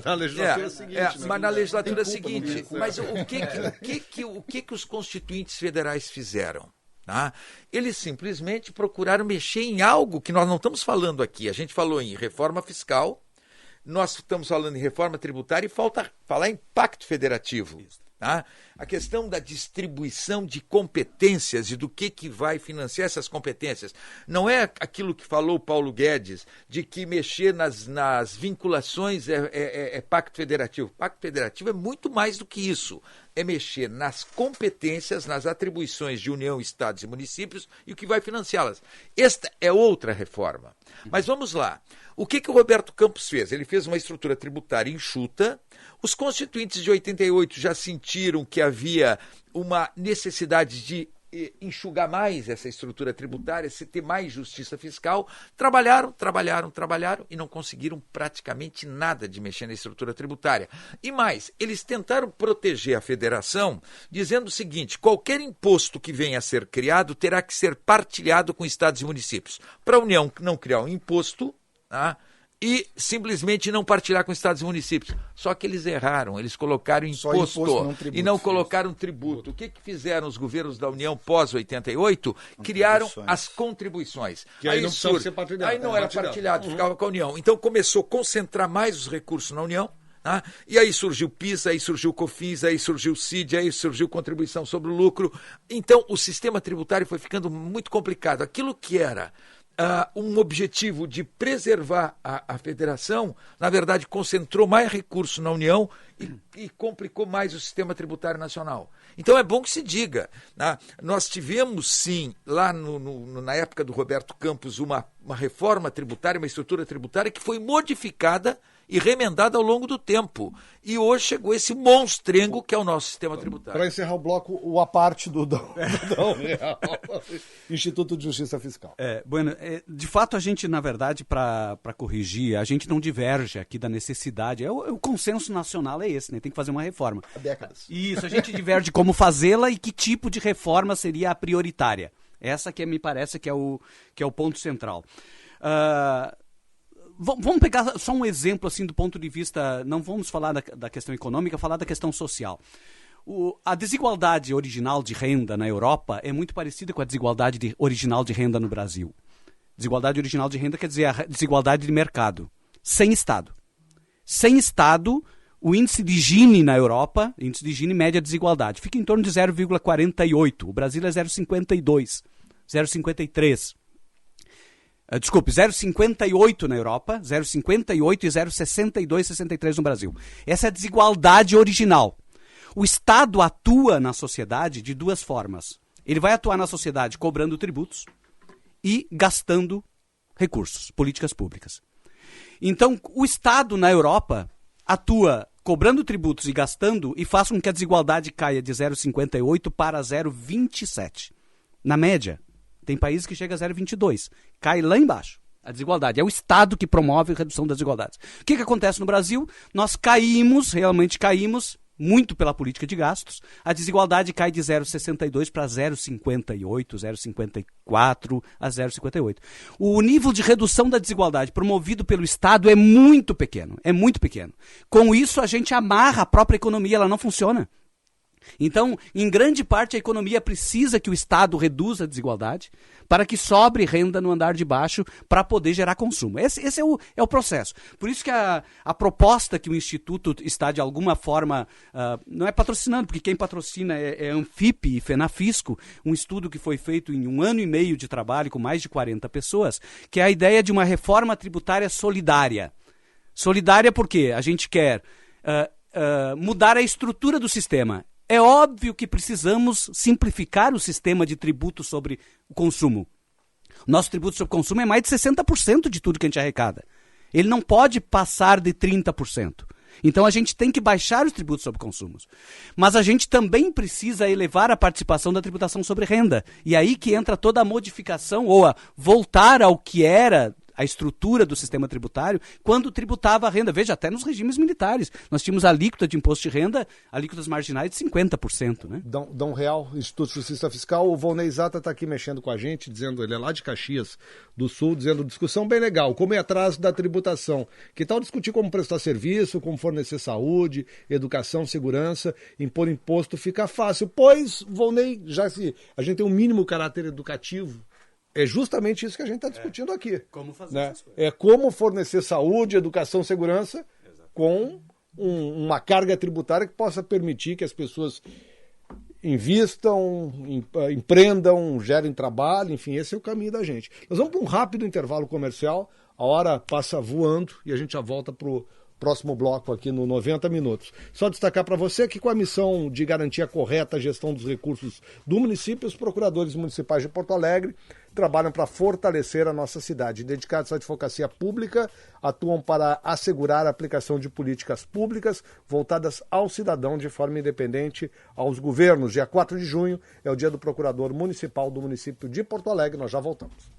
Na legislatura seguinte. Mas na legislatura seguinte. Mas o que os constituintes federais fizeram? Tá? Eles simplesmente procuraram mexer em algo que nós não estamos falando aqui. A gente falou em reforma fiscal, nós estamos falando em reforma tributária e falta falar em pacto federativo. Tá? A questão da distribuição de competências e do que vai financiar essas competências. Não é aquilo que falou o Paulo Guedes, de que mexer nas vinculações é pacto federativo. Pacto federativo é muito mais do que isso. É mexer nas competências, nas atribuições de União, Estados e municípios e o que vai financiá-las. Esta é outra reforma. Mas vamos lá. O que o Roberto Campos fez? Ele fez uma estrutura tributária enxuta. Os constituintes de 88 já sentiram que havia uma necessidade de enxugar mais essa estrutura tributária, se ter mais justiça fiscal. Trabalharam e não conseguiram praticamente nada de mexer na estrutura tributária. E mais, eles tentaram proteger a federação dizendo o seguinte: qualquer imposto que venha a ser criado terá que ser partilhado com estados e municípios. Para a União não criar um imposto, tá? E simplesmente não partilhar com estados e municípios. Só que eles erraram, eles colocaram imposto não tributo, e não colocaram tributo. O que fizeram os governos da União pós-88? Criaram as contribuições. Que aí não precisava ser partilhado. Aí não era partilhado, ficava com a União. Então começou a concentrar mais os recursos na União. Tá? E aí surgiu o PIS, aí surgiu o COFINS, aí surgiu o CID, aí surgiu contribuição sobre o lucro. Então o sistema tributário foi ficando muito complicado. Aquilo que era um objetivo de preservar a federação, na verdade, concentrou mais recursos na União e complicou mais o sistema tributário nacional. Então é bom que se diga, né? Nós tivemos, sim, lá na época do Roberto Campos, uma reforma tributária, uma estrutura tributária que foi modificada e remendada ao longo do tempo. E hoje chegou esse monstrengo que é o nosso sistema tributário. Para encerrar o bloco, o aparte do Dão Real, Instituto de Justiça Fiscal. Bueno, de fato, a gente, na verdade, para corrigir, a gente não diverge aqui da necessidade. O consenso nacional é esse, né? Tem que fazer uma reforma. Há décadas. Isso, a gente diverge como fazê-la e que tipo de reforma seria a prioritária. Essa que me parece que é o ponto central. Vamos pegar só um exemplo assim do ponto de vista, não vamos falar da questão econômica, falar da questão social. A desigualdade original de renda na Europa é muito parecida com a desigualdade original de renda no Brasil. Desigualdade original de renda quer dizer a desigualdade de mercado, sem Estado. Sem Estado, o índice de Gini na Europa, índice de Gini mede a desigualdade, fica em torno de 0,48, o Brasil é 0,52, 0,53. Desculpe, 0,58 na Europa, 0,58 e 0,62, 63 no Brasil. Essa é a desigualdade original. O Estado atua na sociedade de duas formas. Ele vai atuar na sociedade cobrando tributos e gastando recursos, políticas públicas. Então, o Estado na Europa atua cobrando tributos e gastando e faz com que a desigualdade caia de 0,58 para 0,27. Na média. Tem países que chega a 0,22. Cai lá embaixo. A desigualdade. É o Estado que promove a redução das desigualdades. O que acontece no Brasil? Nós realmente caímos, muito pela política de gastos. A desigualdade cai de 0,62 para 0,58, 0,54 a 0,58. O nível de redução da desigualdade promovido pelo Estado é muito pequeno. É muito pequeno. Com isso, a gente amarra a própria economia. Ela não funciona. Então, em grande parte, a economia precisa que o Estado reduza a desigualdade para que sobre renda no andar de baixo para poder gerar consumo. Esse é o processo. Por isso que a proposta que o Instituto está, de alguma forma, não é patrocinando, porque quem patrocina é Anfip e Fenafisco, um estudo que foi feito em 1 ano e meio de trabalho com mais de 40 pessoas, que é a ideia de uma reforma tributária solidária. Solidária porque a gente quer mudar a estrutura do sistema. É óbvio que precisamos simplificar o sistema de tributo sobre o consumo. Nosso tributo sobre o consumo é mais de 60% de tudo que a gente arrecada. Ele não pode passar de 30%. Então a gente tem que baixar os tributos sobre consumos. Mas a gente também precisa elevar a participação da tributação sobre renda. E aí que entra toda a modificação, ou a voltar ao que era a estrutura do sistema tributário, quando tributava a renda. Veja, até nos regimes militares. Nós tínhamos a alíquota de imposto de renda, alíquotas marginais de 50%. Né? Dão Real, Instituto de Justiça Fiscal. O Volney Zata está aqui mexendo com a gente, dizendo, ele é lá de Caxias do Sul, dizendo, discussão bem legal, como é atrás da tributação. Que tal discutir como prestar serviço, como fornecer saúde, educação, segurança, impor imposto, fica fácil. Pois, Volney, a gente tem um mínimo caráter educativo. É justamente isso que a gente está discutindo aqui. Como fazer né? essas coisas. É como fornecer saúde, educação, segurança com uma carga tributária que possa permitir que as pessoas invistam, empreendam, gerem trabalho, enfim, esse é o caminho da gente. Nós vamos para um rápido intervalo comercial, a hora passa voando e a gente já volta para o próximo bloco aqui no 90 Minutos. Só destacar para você que com a missão de garantir a correta gestão dos recursos do município, os procuradores municipais de Porto Alegre trabalham para fortalecer a nossa cidade. Dedicados à advocacia pública, atuam para assegurar a aplicação de políticas públicas voltadas ao cidadão de forma independente aos governos. Dia 4 de junho é o dia do procurador municipal do município de Porto Alegre. Nós já voltamos.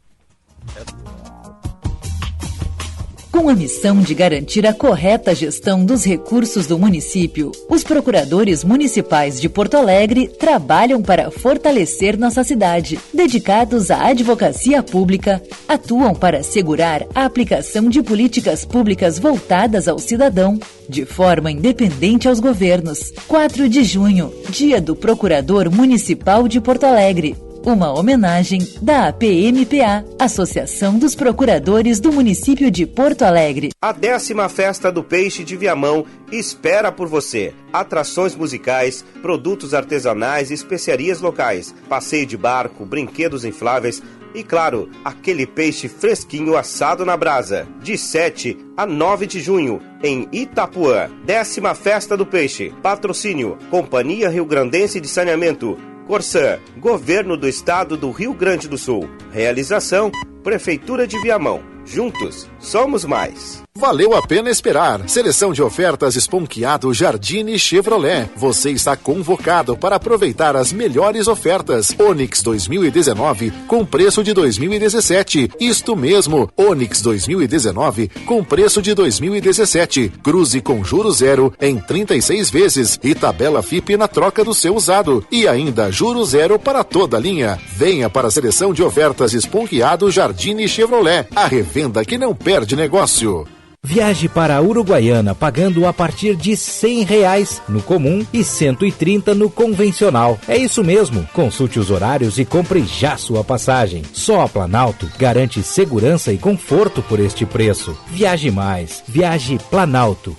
Com a missão de garantir a correta gestão dos recursos do município, os procuradores municipais de Porto Alegre trabalham para fortalecer nossa cidade. Dedicados à advocacia pública, atuam para assegurar a aplicação de políticas públicas voltadas ao cidadão, de forma independente aos governos. 4 de junho, dia do Procurador Municipal de Porto Alegre. Uma homenagem da APMPA, Associação dos Procuradores do Município de Porto Alegre. A 10ª Festa do Peixe de Viamão espera por você. Atrações musicais, produtos artesanais e especiarias locais, passeio de barco, brinquedos infláveis e, claro, aquele peixe fresquinho assado na brasa. De 7 a 9 de junho, em Itapuã. 10ª Festa do Peixe. Patrocínio: Companhia Rio Grandense de Saneamento, Corsã, Governo do Estado do Rio Grande do Sul. Realização: Prefeitura de Viamão, Juntos, somos mais. Valeu a pena esperar. Seleção de ofertas Esponquiado Jardine Chevrolet. Você está convocado para aproveitar as melhores ofertas. Onix 2019 com preço de 2017. Isto mesmo, Onix 2019 com preço de 2017. Cruze com juros zero em 36 vezes e tabela FIP na troca do seu usado. E ainda juros zero para toda a linha. Venha para a seleção de ofertas Esponquiado Jardine Chevrolet. A revenda que não perde negócio. Viaje para a Uruguaiana pagando a partir de R$100 no comum e 130 no convencional. É isso mesmo. Consulte os horários e compre já sua passagem. Só a Planalto garante segurança e conforto por este preço. Viaje mais. Viaje Planalto.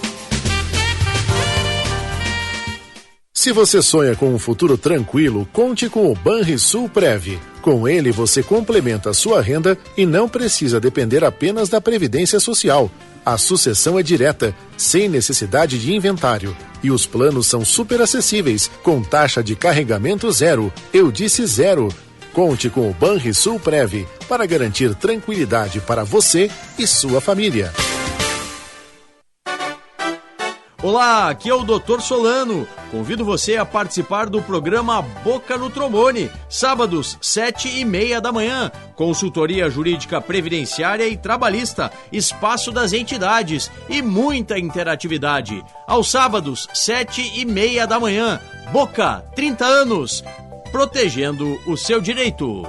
Se você sonha com um futuro tranquilo, conte com o Banrisul Prev. Com ele, você complementa a sua renda e não precisa depender apenas da Previdência Social. A sucessão é direta, sem necessidade de inventário. E os planos são super acessíveis, com taxa de carregamento zero. Eu disse zero. Conte com o Banrisul Prev para garantir tranquilidade para você e sua família. Olá, aqui é o Dr. Solano. Convido você a participar do programa Boca no Trombone, sábados, 7h30 da manhã. Consultoria jurídica previdenciária e trabalhista, espaço das entidades e muita interatividade. Aos sábados, 7h30 da manhã. Boca, 30 anos, protegendo o seu direito.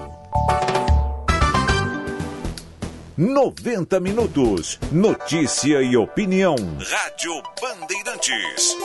90 minutos. Notícia e opinião. Rádio Bandeirantes.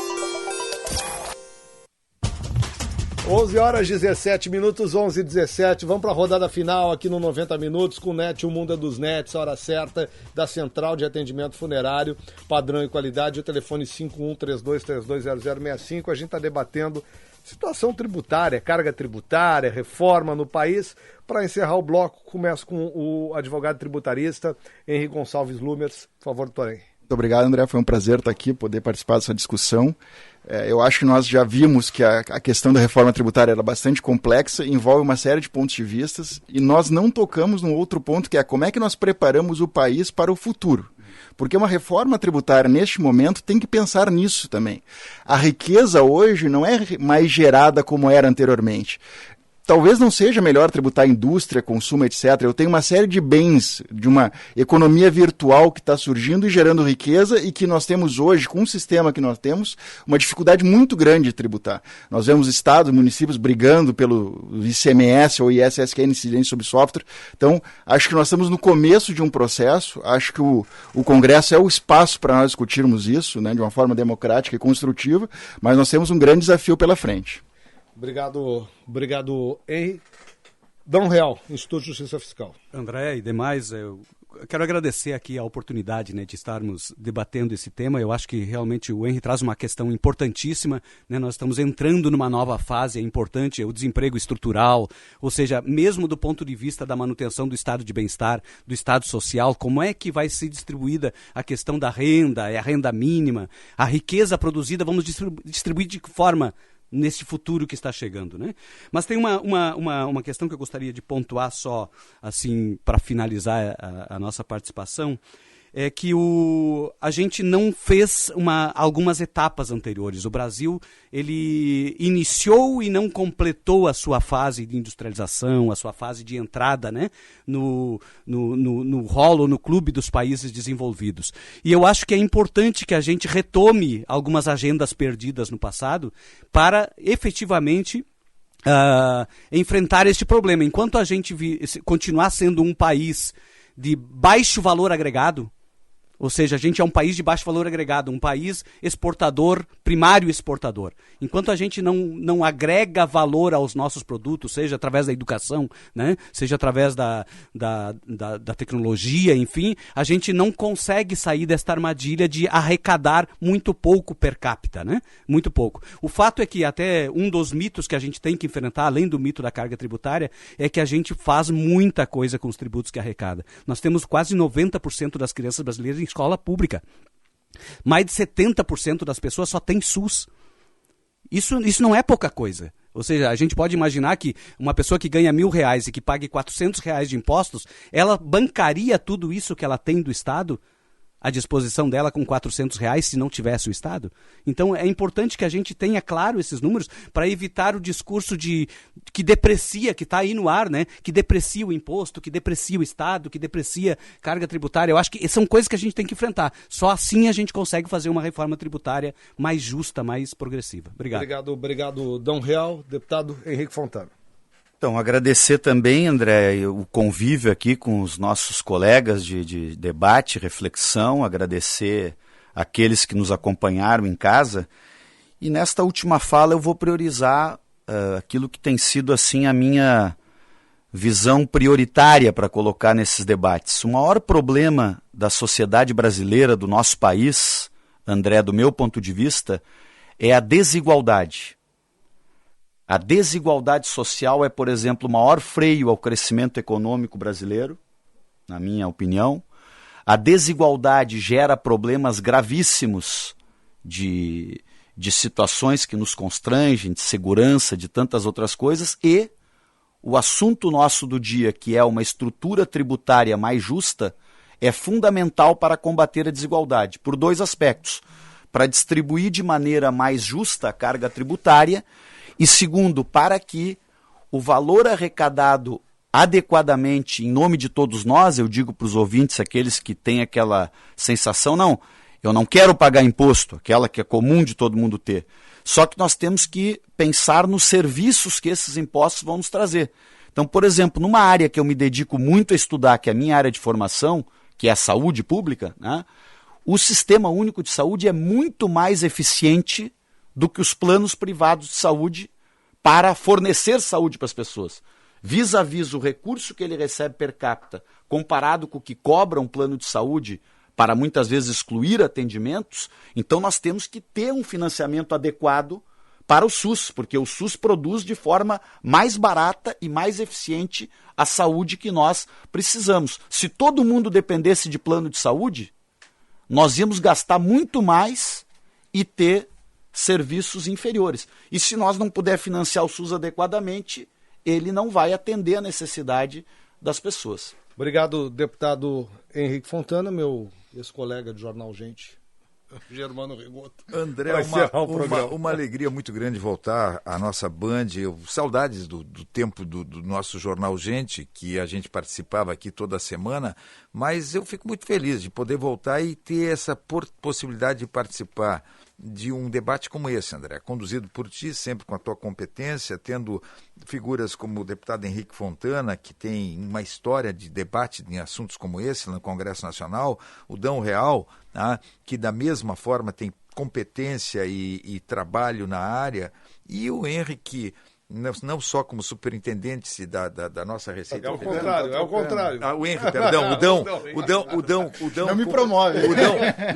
11h17, 11h17. Vamos para a rodada final aqui no 90 Minutos com o NET, o Mundo é dos Nets, a hora certa da Central de Atendimento Funerário, padrão e qualidade, o telefone 5132320065. A gente está debatendo situação tributária, carga tributária, reforma no país. Para encerrar o bloco, começo com o advogado tributarista Henri Gonçalves Lumers. Por favor, doutor Henri. Muito obrigado, André. Foi um prazer estar aqui, poder participar dessa discussão. Eu acho que nós já vimos que a questão da reforma tributária era bastante complexa, envolve uma série de pontos de vistas, e nós não tocamos num outro ponto, que é como é que nós preparamos o país para o futuro. Porque uma reforma tributária, neste momento, tem que pensar nisso também. A riqueza hoje não é mais gerada como era anteriormente. Talvez não seja melhor tributar indústria, consumo, etc. Eu tenho uma série de bens, de uma economia virtual que está surgindo e gerando riqueza, e que nós temos hoje, com o sistema que nós temos, uma dificuldade muito grande de tributar. Nós vemos estados, municípios brigando pelo ICMS ou ISSQN, incidência sobre software. Então, acho que nós estamos no começo de um processo. Acho que o Congresso é o espaço para nós discutirmos isso, né, de uma forma democrática e construtiva, mas nós temos um grande desafio pela frente. Obrigado, Henri. Dom Real, Instituto de Justiça Fiscal. André e demais, eu quero agradecer aqui a oportunidade, né, de estarmos debatendo esse tema. Eu acho que realmente o Henri traz uma questão importantíssima, né? Nós estamos entrando numa nova fase, é importante, o desemprego estrutural, ou seja, mesmo do ponto de vista da manutenção do estado de bem-estar, do estado social, como é que vai ser distribuída a questão da renda, a renda mínima, a riqueza produzida, vamos distribuir de que forma nesse futuro que está chegando, né? Mas tem uma questão que eu gostaria de pontuar só, assim, para finalizar a nossa participação, é que a gente não fez algumas etapas anteriores. O Brasil, ele iniciou e não completou a sua fase de industrialização, a sua fase de entrada, né, no rolo, no clube dos países desenvolvidos. E eu acho que é importante que a gente retome algumas agendas perdidas no passado para efetivamente enfrentar este problema. Enquanto a gente continuar sendo um país de baixo valor agregado, ou seja, a gente é um país de baixo valor agregado, um país exportador, primário exportador. Enquanto a gente não agrega valor aos nossos produtos, seja através da educação, né? Seja através da tecnologia, enfim, a gente não consegue sair desta armadilha de arrecadar muito pouco per capita, né? Muito pouco. O fato é que até um dos mitos que a gente tem que enfrentar, além do mito da carga tributária, é que a gente faz muita coisa com os tributos que arrecada. Nós temos quase 90% das crianças brasileiras em escola pública. Mais de 70% das pessoas só tem SUS. Isso não é pouca coisa. Ou seja, a gente pode imaginar que uma pessoa que ganha R$1.000 e que pague R$400 de impostos, ela bancaria tudo isso que ela tem do Estado à disposição dela com R$400 se não tivesse o Estado? Então é importante que a gente tenha claro esses números para evitar o discurso que deprecia, que está aí no ar, né? Que deprecia o imposto, que deprecia o Estado, que deprecia carga tributária. Eu acho que são coisas que a gente tem que enfrentar. Só assim a gente consegue fazer uma reforma tributária mais justa, mais progressiva. Obrigado. Obrigado, Dom Real. Deputado Henrique Fontana. Então, agradecer também, André, o convívio aqui com os nossos colegas de debate, reflexão, agradecer aqueles que nos acompanharam em casa. E nesta última fala eu vou priorizar aquilo que tem sido assim a minha visão prioritária para colocar nesses debates. O maior problema da sociedade brasileira, do nosso país, André, do meu ponto de vista, é a desigualdade. A desigualdade social é, por exemplo, o maior freio ao crescimento econômico brasileiro, na minha opinião. A desigualdade gera problemas gravíssimos de situações que nos constrangem, de segurança, de tantas outras coisas. E o assunto nosso do dia, que é uma estrutura tributária mais justa, é fundamental para combater a desigualdade, por dois aspectos. Para distribuir de maneira mais justa a carga tributária, e segundo, para que o valor arrecadado adequadamente em nome de todos nós, eu digo para os ouvintes, aqueles que têm aquela sensação, não, eu não quero pagar imposto, aquela que é comum de todo mundo ter. Só que nós temos que pensar nos serviços que esses impostos vão nos trazer. Então, por exemplo, numa área que eu me dedico muito a estudar, que é a minha área de formação, que é a saúde pública, né, o Sistema Único de Saúde é muito mais eficiente do que os planos privados de saúde para fornecer saúde para as pessoas. Vis-à-vis o recurso que ele recebe per capita, comparado com o que cobra um plano de saúde para muitas vezes excluir atendimentos, então nós temos que ter um financiamento adequado para o SUS, porque o SUS produz de forma mais barata e mais eficiente a saúde que nós precisamos. Se todo mundo dependesse de plano de saúde, nós íamos gastar muito mais e ter serviços inferiores. E se nós não puder financiar o SUS adequadamente, ele não vai atender a necessidade das pessoas. Obrigado, deputado Henrique Fontana, meu ex-colega de Jornal Gente, Germano Rigoto. André, uma alegria muito grande voltar à nossa Band. Saudades do tempo do nosso Jornal Gente, que a gente participava aqui toda semana, mas eu fico muito feliz de poder voltar e ter essa possibilidade de participar de um debate como esse, André, conduzido por ti, sempre com a tua competência, tendo figuras como o deputado Henrique Fontana, que tem uma história de debate em assuntos como esse no Congresso Nacional, o Dão Real, que da mesma forma tem competência e trabalho na área, e o Henrique, não só como superintendente da nossa Receita Federal. É o contrário. O Henrique, perdão, o Dão. Não me promove.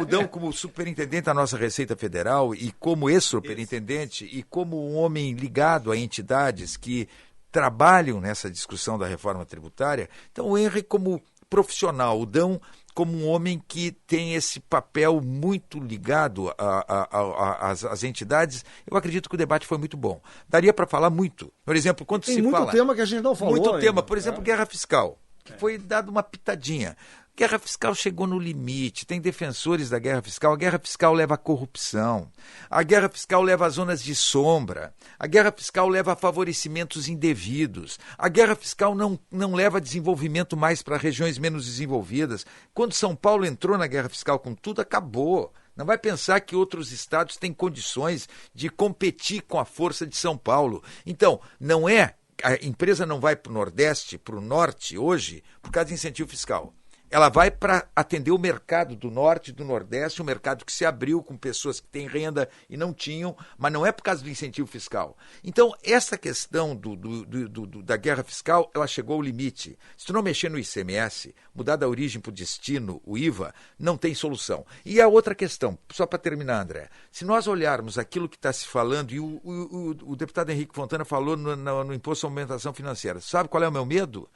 O Dão como superintendente da nossa Receita Federal e como ex-superintendente e como um homem ligado a entidades que trabalham nessa discussão da reforma tributária. Então o Henrique como profissional, o Dão como um homem que tem esse papel muito ligado às entidades. Eu acredito que o debate foi muito bom. Daria para falar muito. Por exemplo, quando se fala... Tem muito tema que a gente não falou. Muito tema. Por exemplo, guerra fiscal, que foi dado uma pitadinha. Guerra fiscal chegou no limite, tem defensores da guerra fiscal. A guerra fiscal leva à corrupção, a guerra fiscal leva a zonas de sombra, a guerra fiscal leva a favorecimentos indevidos, a guerra fiscal não leva a desenvolvimento mais para regiões menos desenvolvidas. Quando São Paulo entrou na guerra fiscal com tudo, acabou. Não vai pensar que outros estados têm condições de competir com a força de São Paulo. Então, a empresa não vai para o Nordeste, para o Norte hoje, por causa de incentivo fiscal. Ela vai para atender o mercado do Norte e do Nordeste, o mercado que se abriu com pessoas que têm renda e não tinham, mas não é por causa do incentivo fiscal. Então, essa questão da guerra fiscal, ela chegou ao limite. Se tu não mexer no ICMS, mudar da origem para o destino, o IVA, não tem solução. E a outra questão, só para terminar, André, se nós olharmos aquilo que está se falando, e o deputado Henrique Fontana falou no Imposto à Movimentação Financeira, sabe qual é o meu medo?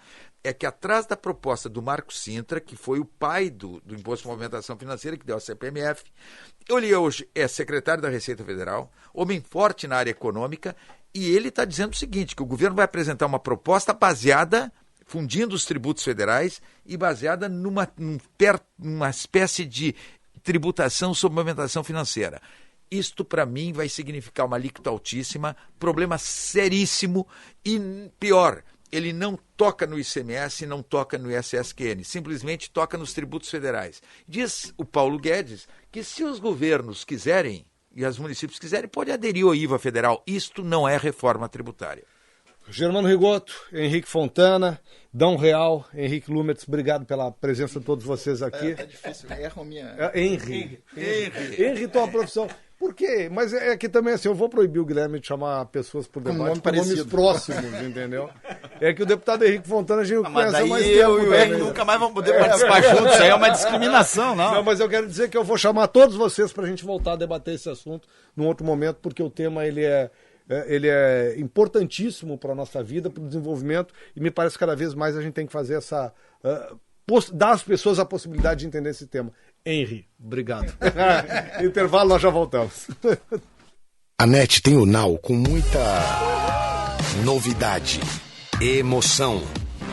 É que atrás da proposta do Marco Sintra, que foi o pai do Imposto de Movimentação Financeira, que deu a CPMF. Ele hoje é secretário da Receita Federal, homem forte na área econômica, e ele está dizendo o seguinte, que o governo vai apresentar uma proposta baseada, fundindo os tributos federais e baseada numa espécie de tributação sobre movimentação financeira. Isto, para mim, vai significar uma alíquota altíssima, problema seríssimo e, pior, ele não toca no ICMS, não toca no ISSQN, simplesmente toca nos tributos federais. Diz o Paulo Guedes que se os governos quiserem e os municípios quiserem, pode aderir ao IVA federal. Isto não é reforma tributária. Germano Rigoto, Henrique Fontana, Dão Real, Henrique Lumetz, obrigado pela presença de todos vocês aqui. É difícil, erram minha... Henri, tua profissão. Por quê? Mas é que também assim, eu vou proibir o Guilherme de chamar pessoas por debate com nomes próximos, entendeu? É que o deputado Henrique Fontana a gente conhece há mais tempo. Eu e o Henrique nunca mais vamos poder participar juntos, isso aí é uma discriminação, não? Não, mas eu quero dizer que eu vou chamar todos vocês para a gente voltar a debater esse assunto num outro momento, porque o tema ele é importantíssimo para a nossa vida, para o desenvolvimento, e me parece que cada vez mais a gente tem que fazer essa... dar às pessoas a possibilidade de entender esse tema. Henri, obrigado. Intervalo, nós já voltamos. A NET tem o Now com muita novidade, emoção,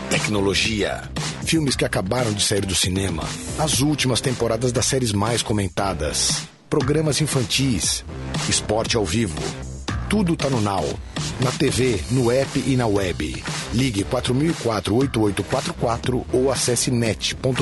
tecnologia, filmes que acabaram de sair do cinema, as últimas temporadas das séries mais comentadas, programas infantis, esporte ao vivo. Tudo tá no Now, na TV, no app e na web. Ligue 4004-8844 ou acesse net.com.br.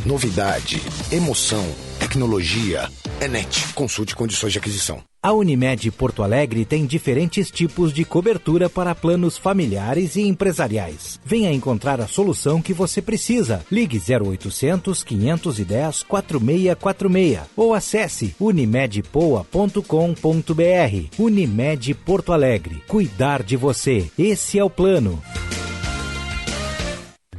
Novidade, emoção, tecnologia. É NET. Consulte condições de aquisição. A Unimed Porto Alegre tem diferentes tipos de cobertura para planos familiares e empresariais. Venha encontrar a solução que você precisa. Ligue 0800 510 4646 ou acesse unimedpoa.com.br. Unimed Porto Alegre. Cuidar de você. Esse é o plano.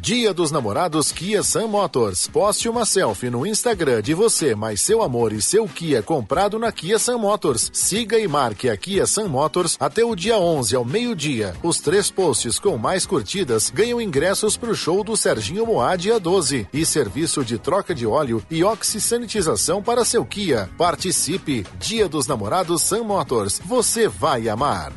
Dia dos Namorados Kia Sun Motors. Poste uma selfie no Instagram de você, mais seu amor e seu Kia comprado na Kia Sun Motors. Siga e marque a Kia Sun Motors até o dia 11 ao meio-dia. Os 3 posts com mais curtidas ganham ingressos para o show do Serginho Moá dia 12 e serviço de troca de óleo e oxisanitização para seu Kia. Participe! Dia dos Namorados Sun Motors. Você vai amar!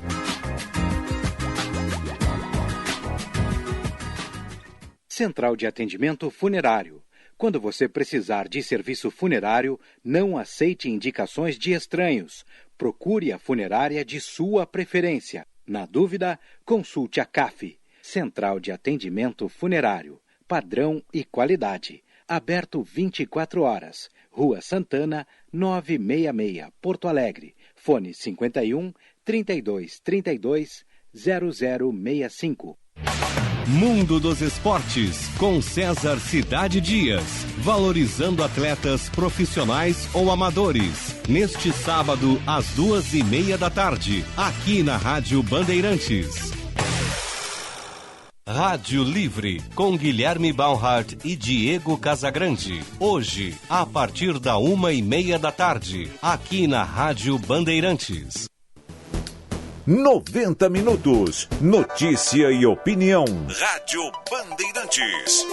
Central de Atendimento Funerário. Quando você precisar de serviço funerário, não aceite indicações de estranhos. Procure a funerária de sua preferência. Na dúvida, consulte a CAF. Central de Atendimento Funerário. Padrão e qualidade. Aberto 24 horas. Rua Santana, 966, Porto Alegre. Fone 51 32 32 0065. Mundo dos Esportes, com César Cidade Dias, valorizando atletas profissionais ou amadores. Neste sábado, às 2:30 da tarde, aqui na Rádio Bandeirantes. Rádio Livre, com Guilherme Baumhart e Diego Casagrande. Hoje, a partir da 1:30 da tarde, aqui na Rádio Bandeirantes. 90 minutos. Notícia e opinião. Rádio Bandeirantes.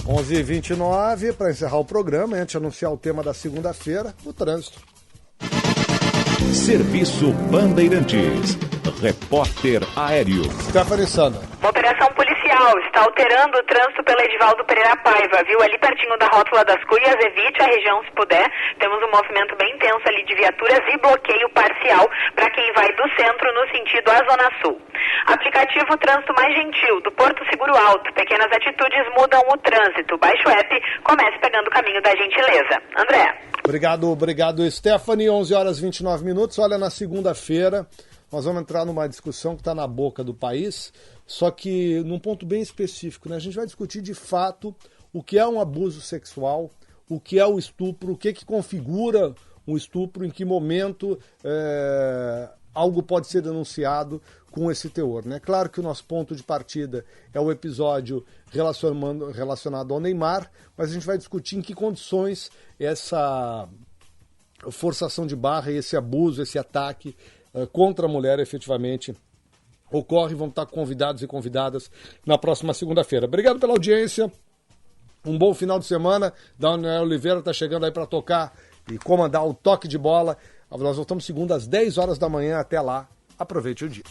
11h29, para encerrar o programa, antes de anunciar o tema da segunda-feira, o trânsito. Serviço Bandeirantes. Repórter Aéreo. Stephanie Sandra. Uma operação policial está alterando o trânsito pela Edivaldo Pereira Paiva, viu? Ali pertinho da rótula das Cuias, evite a região se puder. Temos um movimento bem intenso ali de viaturas e bloqueio parcial para quem vai do centro no sentido à Zona Sul. Aplicativo Trânsito Mais Gentil, do Porto Seguro Alto. Pequenas atitudes mudam o trânsito. Baixe o app, comece pegando o caminho da gentileza. André. Obrigado, Stephanie. 11h29. Olha, na segunda-feira nós vamos entrar numa discussão que está na boca do país, só que num ponto bem específico, né? A gente vai discutir de fato o que é um abuso sexual, o que é o estupro, o que configura um estupro, em que momento algo pode ser denunciado com esse teor, né? Claro que o nosso ponto de partida é o episódio relacionado ao Neymar, mas a gente vai discutir em que condições essa forçação de barra, esse abuso, esse ataque contra a mulher efetivamente ocorre. Vamos estar com convidados e convidadas na próxima segunda-feira. Obrigado pela audiência. Um bom final de semana. Daniel Oliveira está chegando aí para tocar e comandar o toque de bola. Nós voltamos segunda às 10 horas da manhã. Até lá. Aproveite o dia.